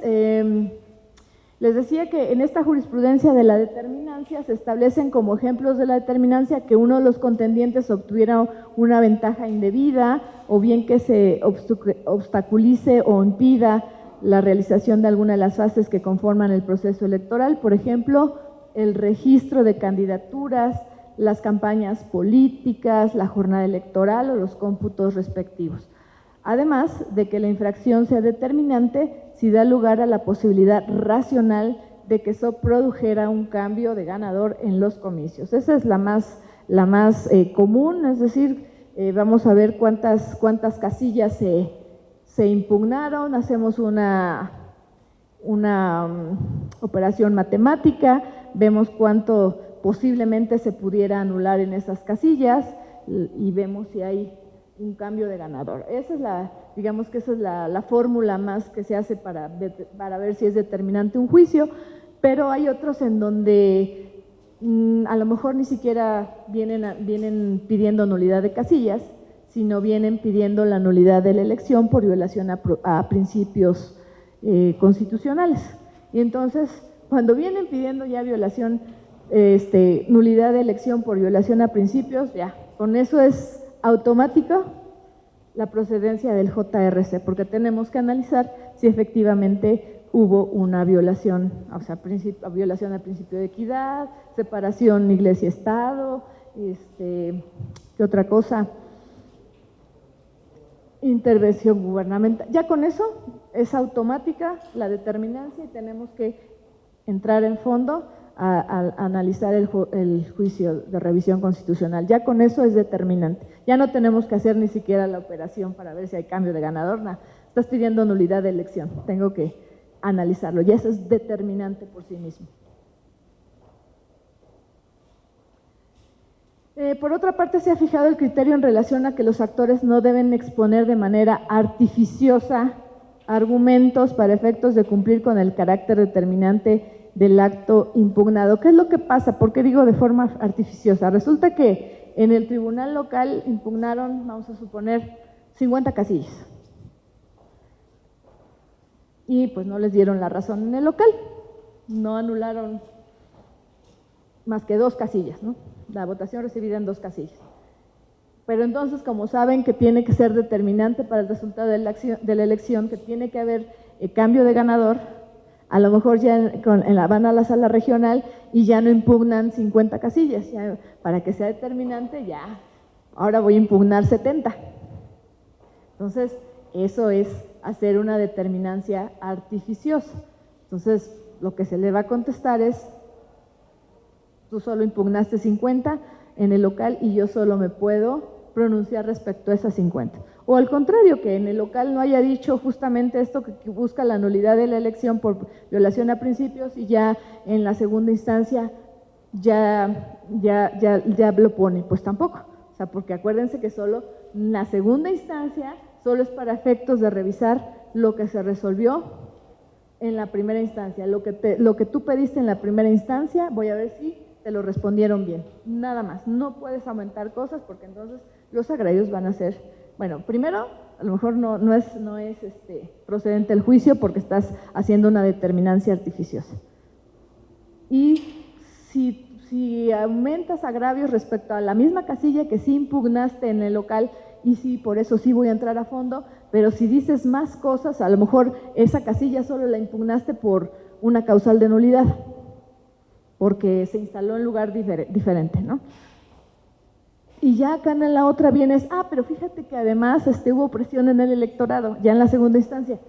les decía que en esta jurisprudencia de la determinancia se establecen como ejemplos de la determinancia que uno de los contendientes obtuviera una ventaja indebida, o bien que se obstaculice o impida la realización de alguna de las fases que conforman el proceso electoral, por ejemplo, el registro de candidaturas, las campañas políticas, la jornada electoral o los cómputos respectivos. Además de que la infracción sea determinante si da lugar a la posibilidad racional de que eso produjera un cambio de ganador en los comicios. Esa es la más común, es decir, vamos a ver cuántas casillas se impugnaron, hacemos una operación matemática, vemos cuánto posiblemente se pudiera anular en esas casillas y vemos si hay un cambio de ganador. Esa es digamos que esa es la fórmula más que se hace para ver si es determinante un juicio, pero hay otros en donde a lo mejor ni siquiera vienen pidiendo nulidad de casillas, sino vienen pidiendo la nulidad de la elección por violación a principios constitucionales. Y entonces, cuando vienen pidiendo ya violación, nulidad de elección por violación a principios, ya, con eso es automática la procedencia del JRC, porque tenemos que analizar si efectivamente hubo una violación, o sea, violación al principio de equidad, separación iglesia-estado, ¿qué otra cosa? Intervención gubernamental. Ya con eso es automática la determinancia y tenemos que entrar en fondo a analizar el juicio de revisión constitucional. Ya con eso es determinante. Ya no tenemos que hacer ni siquiera la operación para ver si hay cambio de ganador, nada. Estás pidiendo nulidad de elección, tengo que analizarlo, y eso es determinante por sí mismo. Por otra parte, se ha fijado el criterio en relación a que los actores no deben exponer de manera artificiosa argumentos para efectos de cumplir con el carácter determinante del acto impugnado. ¿Qué es lo que pasa? ¿Por qué digo de forma artificiosa? Resulta que en el tribunal local impugnaron, vamos a suponer, 50 casillas. Y pues no les dieron la razón en el local, no anularon más que 2 casillas, ¿no? La votación recibida en 2 casillas. Pero entonces, como saben que tiene que ser determinante para el resultado de la elección, que tiene que haber cambio de ganador, a lo mejor ya van a la sala regional y ya no impugnan 50 casillas, ya, para que sea determinante ya, ahora voy a impugnar 70. Entonces, eso es hacer una determinancia artificiosa. Entonces, lo que se le va a contestar es tú solo impugnaste 50 en el local y yo solo me puedo pronunciar respecto a esas 50. O al contrario, que en el local no haya dicho justamente esto que busca la nulidad de la elección por violación a principios y ya en la segunda instancia ya lo pone, pues tampoco. O sea, porque acuérdense que solo la segunda instancia solo es para efectos de revisar lo que se resolvió en la primera instancia. Lo que tú pediste en la primera instancia, voy a ver si te lo respondieron bien. Nada más, no puedes aumentar cosas porque entonces los agravios van a ser, bueno, primero, a lo mejor no es procedente el juicio porque estás haciendo una determinancia artificiosa. Y si aumentas agravios respecto a la misma casilla que sí impugnaste en el local, y sí, por eso sí voy a entrar a fondo, pero si dices más cosas, a lo mejor esa casilla solo la impugnaste por una causal de nulidad, porque se instaló en lugar diferente, ¿no? Y ya acá en la otra vienes, pero fíjate que además hubo presión en el electorado, ya en la segunda instancia.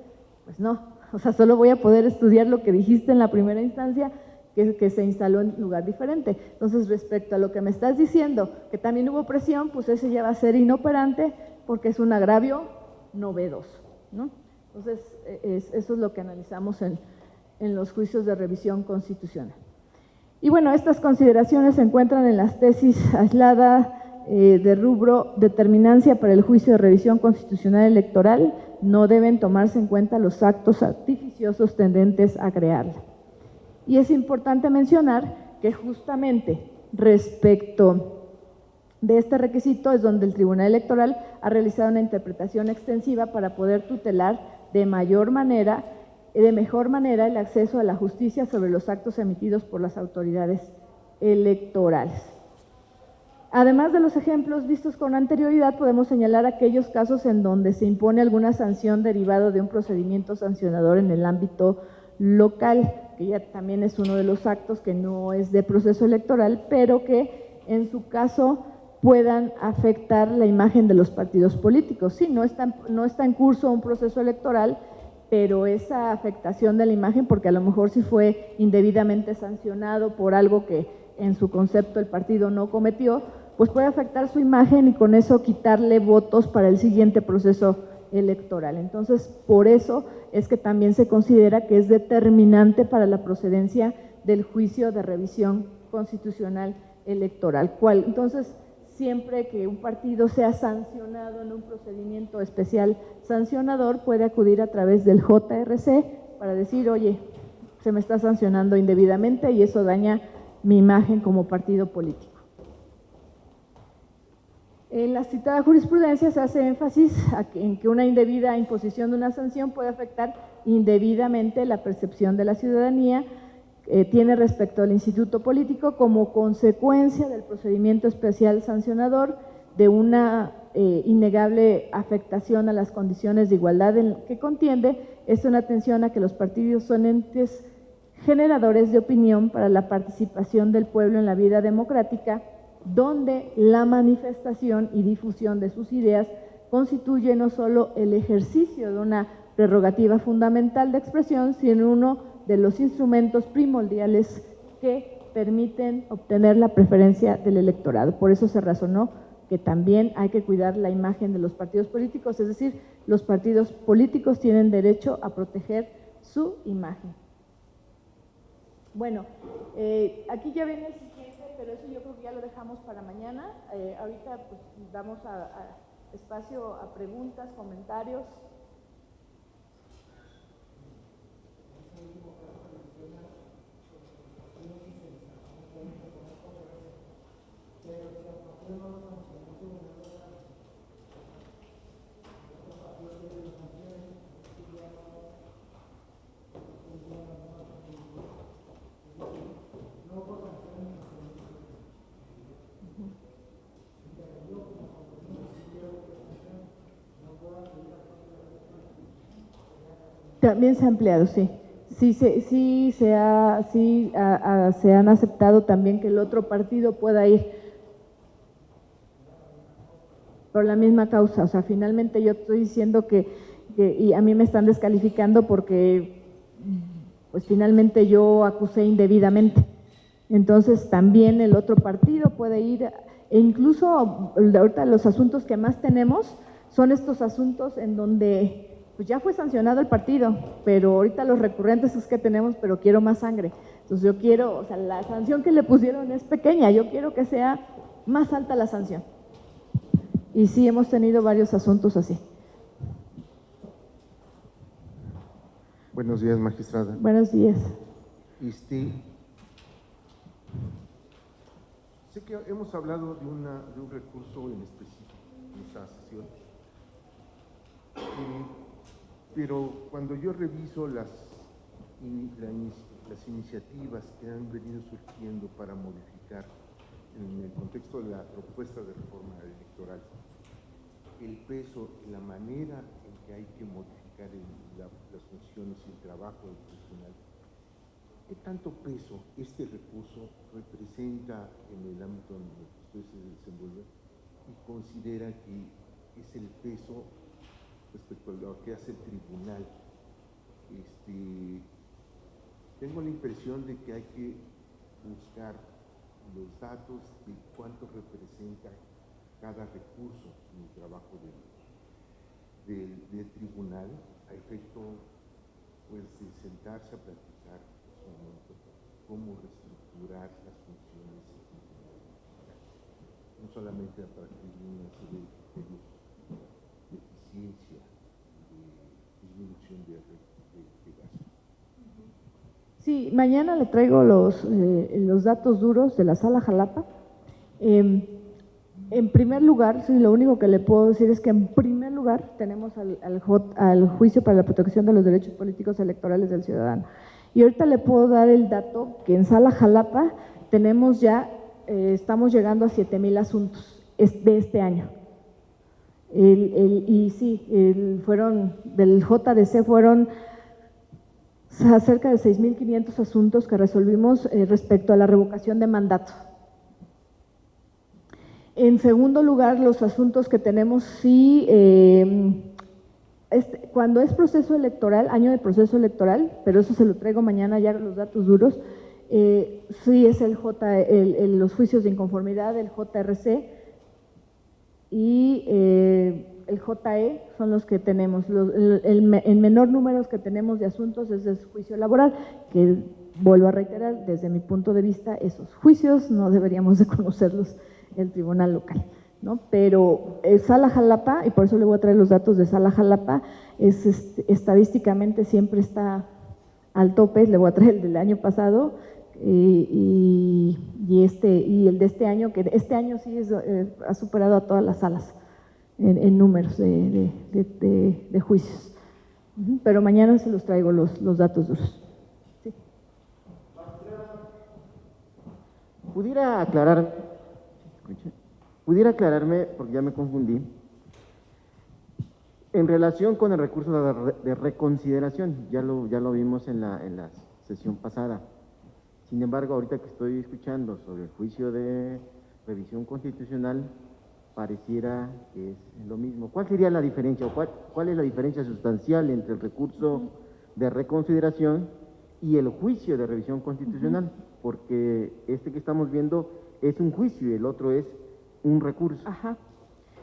Pues no, o sea, solo voy a poder estudiar lo que dijiste en la primera instancia, que se instaló en lugar diferente. Entonces, respecto a lo que me estás diciendo, que también hubo presión, pues ese ya va a ser inoperante porque es un agravio novedoso, ¿no? Entonces, eso es lo que analizamos en los juicios de revisión constitucional. Y bueno, estas consideraciones se encuentran en las tesis aislada de rubro determinancia para el juicio de revisión constitucional electoral. No deben tomarse en cuenta los actos artificiosos tendentes a crearla. Y es importante mencionar que justamente respecto de este requisito es donde el Tribunal Electoral ha realizado una interpretación extensiva para poder tutelar de mejor manera el acceso a la justicia sobre los actos emitidos por las autoridades electorales. Además de los ejemplos vistos con anterioridad, podemos señalar aquellos casos en donde se impone alguna sanción derivado de un procedimiento sancionador en el ámbito local, que ya también es uno de los actos que no es de proceso electoral, pero que en su caso puedan afectar la imagen de los partidos políticos. Sí, no está en curso un proceso electoral, pero esa afectación de la imagen, porque a lo mejor sí fue indebidamente sancionado por algo que en su concepto el partido no cometió, pues puede afectar su imagen y con eso quitarle votos para el siguiente proceso electoral. Entonces, por eso es que también se considera que es determinante para la procedencia del juicio de revisión constitucional electoral. Entonces, siempre que un partido sea sancionado en un procedimiento especial sancionador, puede acudir a través del JRC para decir, oye, se me está sancionando indebidamente y eso daña mi imagen como partido político. En la citada jurisprudencia se hace énfasis en que una indebida imposición de una sanción puede afectar indebidamente la percepción de la ciudadanía, tiene respecto al instituto político como consecuencia del procedimiento especial sancionador de una innegable afectación a las condiciones de igualdad en que contiende. Es una atención a que los partidos son entes generadores de opinión para la participación del pueblo en la vida democrática, donde la manifestación y difusión de sus ideas constituye no solo el ejercicio de una prerrogativa fundamental de expresión, sino uno de los instrumentos primordiales que permiten obtener la preferencia del electorado. Por eso se razonó que también hay que cuidar la imagen de los partidos políticos, es decir, los partidos políticos tienen derecho a proteger su imagen. Bueno, aquí ya viene el siguiente, pero eso yo creo que ya lo dejamos para mañana. Ahorita pues damos espacio a preguntas, comentarios. También se ha empleado, sí. Se han aceptado también que el otro partido pueda ir por la misma causa. O sea, finalmente yo estoy diciendo y a mí me están descalificando porque pues finalmente yo acusé indebidamente. Entonces, también el otro partido puede ir, e incluso ahorita los asuntos que más tenemos son estos asuntos en donde pues ya fue sancionado el partido, pero ahorita los recurrentes es que tenemos, pero quiero más sangre. Entonces yo quiero, o sea, la sanción que le pusieron es pequeña, yo quiero que sea más alta la sanción. Y sí, hemos tenido varios asuntos así. Buenos días, magistrada. Buenos días. Sé que hemos hablado de un recurso en específico en esta sesión, pero cuando yo reviso las iniciativas que han venido surgiendo para modificar en el contexto de la propuesta de reforma electoral, el peso y la manera en que hay que modificar las funciones y el trabajo del tribunal, ¿qué tanto peso este recurso representa en el ámbito en el que usted se desenvuelve y considera que es el peso respecto a lo que hace el tribunal? Tengo la impresión de que hay que buscar los datos de cuánto representa cada recurso en el trabajo del tribunal, a efecto pues, de sentarse a platicar en su momento cómo reestructurar las funciones, no solamente a partir de una serie de criterios de eficiencia, de disminución de gasto. Sí, mañana le traigo los datos duros de la Sala Jalapa. En primer lugar, sí, lo único que le puedo decir es que en primer lugar tenemos al Juicio para la Protección de los Derechos Políticos Electorales del Ciudadano. Y ahorita le puedo dar el dato que en Sala Jalapa tenemos ya, estamos llegando a 7,000 asuntos de este año. Y sí, del JDC fueron cerca de 6,500 asuntos que resolvimos respecto a la revocación de mandato. En segundo lugar, los asuntos que tenemos, sí, cuando es proceso electoral, año de proceso electoral, pero eso se lo traigo mañana ya los datos duros, sí es los juicios de inconformidad, el JRC y el JE son los que tenemos. El menor número que tenemos de asuntos es el juicio laboral, que vuelvo a reiterar, desde mi punto de vista, esos juicios no deberíamos de conocerlos el tribunal local, ¿no? Pero Sala Jalapa, y por eso le voy a traer los datos de Sala Jalapa, estadísticamente siempre está al tope. Le voy a traer el del año pasado y el de este año, que este año sí ha superado a todas las salas en números de juicios. Pero mañana se los traigo los datos duros. Sí. ¿Pudiera aclararme, porque ya me confundí, en relación con el recurso de reconsideración? Ya lo vimos en la sesión pasada. Sin embargo, ahorita que estoy escuchando sobre el juicio de revisión constitucional, pareciera que es lo mismo. ¿Cuál sería la diferencia, o cuál es la diferencia sustancial entre el recurso de reconsideración y el juicio de revisión constitucional? Porque este que estamos viendo es un juicio y el otro es un recurso. Ajá.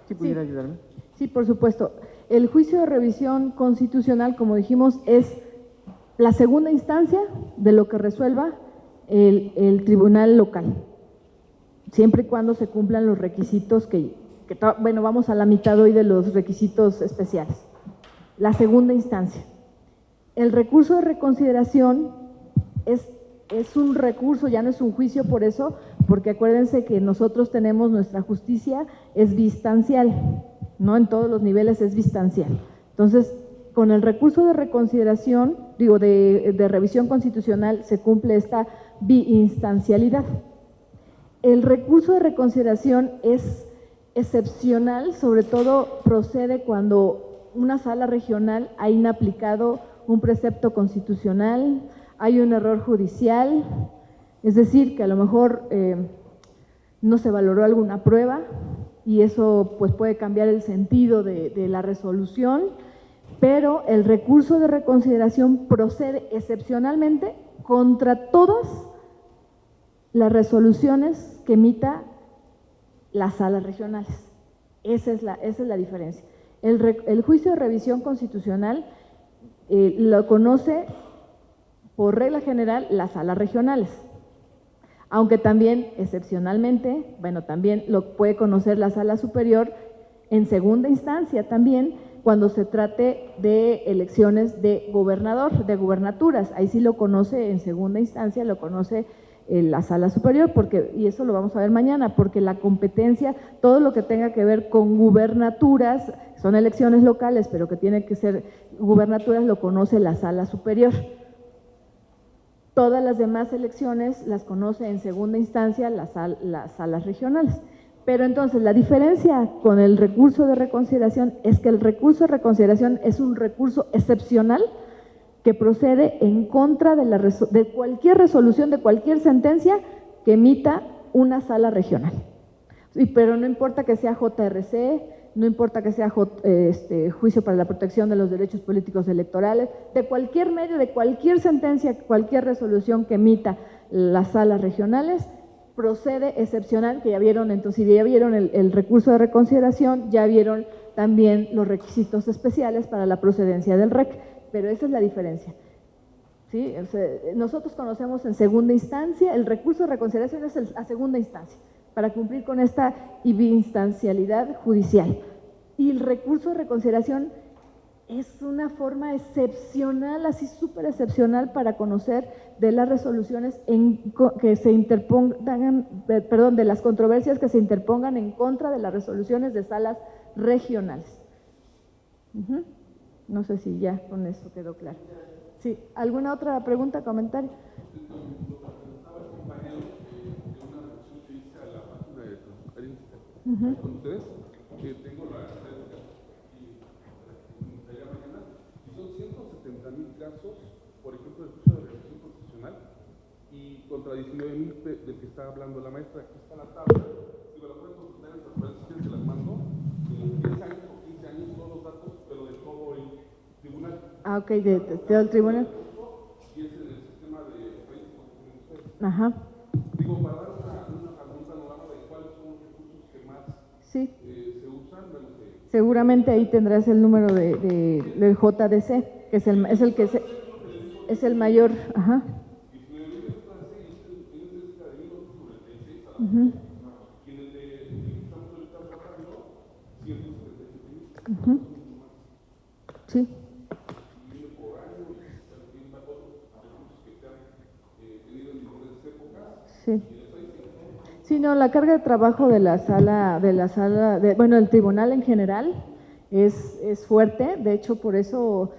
¿Sí pudiera ayudarme? Sí, por supuesto. El juicio de revisión constitucional, como dijimos, es la segunda instancia de lo que resuelva el tribunal local, siempre y cuando se cumplan los requisitos bueno, vamos a la mitad hoy de los requisitos especiales. La segunda instancia. El recurso de reconsideración es un recurso, ya no es un juicio por eso, porque acuérdense que nosotros tenemos nuestra justicia, es distancial, ¿no? En todos los niveles es distancial. Entonces, con el recurso de reconsideración, de revisión constitucional, se cumple esta biinstancialidad. El recurso de reconsideración es excepcional, sobre todo procede cuando una sala regional ha inaplicado un precepto constitucional, hay un error judicial, es decir, que a lo mejor no se valoró alguna prueba y eso pues puede cambiar el sentido de la resolución, pero el recurso de reconsideración procede excepcionalmente contra todas las resoluciones que emita las salas regionales. Esa es la diferencia. El juicio de revisión constitucional lo conoce por regla general las salas regionales, aunque también excepcionalmente, bueno, también lo puede conocer la sala superior en segunda instancia también, cuando se trate de elecciones de gobernador, de gubernaturas. Ahí sí lo conoce en segunda instancia, lo conoce la sala superior, porque, y eso lo vamos a ver mañana, porque la competencia, todo lo que tenga que ver con gubernaturas, son elecciones locales, pero que tiene que ser gubernaturas, lo conoce la sala superior. Todas las demás elecciones las conoce en segunda instancia las salas regionales. Pero entonces la diferencia con el recurso de reconsideración es que el recurso de reconsideración es un recurso excepcional que procede en contra de cualquier resolución, de cualquier sentencia que emita una sala regional. Pero no importa que sea JRC, no importa que sea juicio para la protección de los derechos políticos electorales, de cualquier medio, de cualquier sentencia, cualquier resolución que emita las salas regionales, procede excepcional, que ya vieron, entonces si ya vieron el recurso de reconsideración, ya vieron también los requisitos especiales para la procedencia del REC, pero esa es la diferencia. ¿Sí? O sea, nosotros conocemos en segunda instancia, el recurso de reconsideración es a segunda instancia, para cumplir con esta ibiinstancialidad judicial. Y el recurso de reconsideración es una forma excepcional, así súper excepcional, para conocer de las resoluciones que se interpongan, perdón, de las controversias que se interpongan en contra de las resoluciones de salas regionales. No sé si ya con eso quedó claro. Sí, ¿alguna otra pregunta, comentario? Con ustedes, tengo la estadística y la mañana, y son 170,000 casos, por ejemplo, del juicio de revisión constitucional, y contra 19,000 del que está hablando la maestra. Aquí está la tabla, si me lo pueden consultar en transparencia, se las mando, 10 años o 15 años, todos los datos, pero de todo el tribunal. Ah, ok, de todo el tribunal. Y es en el sistema de estadísticos que tienen ustedes. Ajá. Digo, para dar un panorama de cuáles son los recursos que más Sí. se usan. Seguramente ahí tendrás el número del JDC, que es el mayor. Ajá. Sí. Sí. Sí, no, la carga de trabajo de la sala, bueno, el tribunal en general es fuerte. De hecho, por eso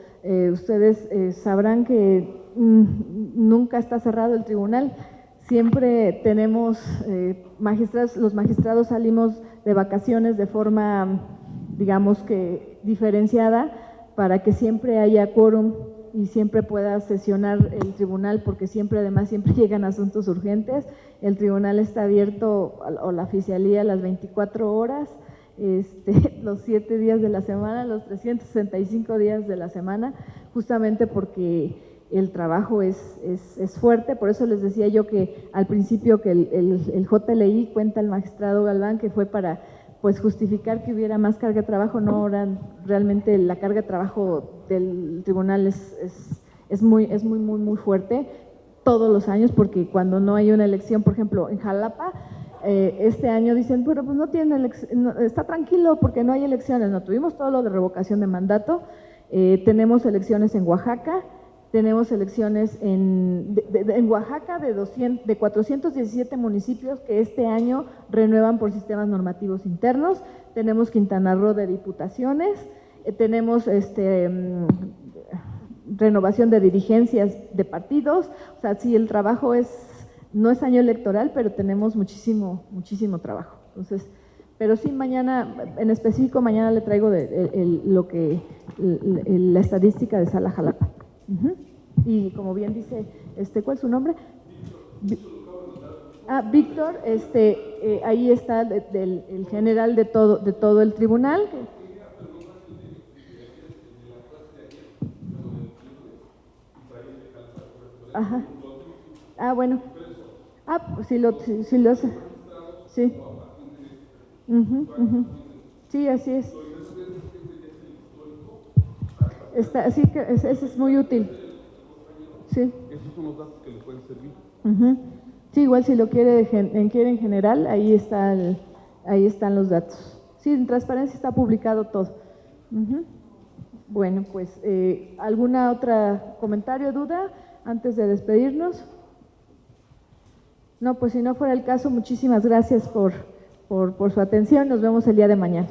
ustedes sabrán que nunca está cerrado el tribunal. Siempre tenemos magistrados, los magistrados salimos de vacaciones de forma, digamos que diferenciada, para que siempre haya quórum y siempre pueda sesionar el tribunal, porque además siempre llegan asuntos urgentes. El tribunal está abierto, o la oficialía, las 24 horas, los 7 días de la semana, los 365 días de la semana, justamente porque el trabajo es fuerte. Por eso les decía yo que al principio que el JLI, cuenta el magistrado Galván, que fue para pues justificar que hubiera más carga de trabajo. No, realmente la carga de trabajo del tribunal es muy fuerte todos los años, porque cuando no hay una elección, por ejemplo, en Jalapa, este año dicen, pero pues no tiene está tranquilo porque no hay elecciones. No, tuvimos todo lo de revocación de mandato, tenemos elecciones en Oaxaca, tenemos elecciones en Oaxaca de 417 municipios que este año renuevan por sistemas normativos internos. Tenemos Quintana Roo de diputaciones, tenemos renovación de dirigencias de partidos. O sea, sí, el trabajo no es año electoral, pero tenemos muchísimo trabajo. Entonces, pero sí, mañana, en específico, mañana le traigo la estadística de Sala Jalapa. Y como bien dice, ¿cuál es su nombre? Víctor, ahí está el general de todo el tribunal. Ajá. Ah, bueno. Pues si los sí. Sí, así es. Sí, que ese es muy útil. Sí. Esos son los datos que les pueden servir. Sí, igual si lo quiere en general, ahí están los datos. Sí, en transparencia está publicado todo. Bueno, pues, ¿alguna otra comentario, duda antes de despedirnos? No, pues si no fuera el caso, muchísimas gracias por su atención. Nos vemos el día de mañana.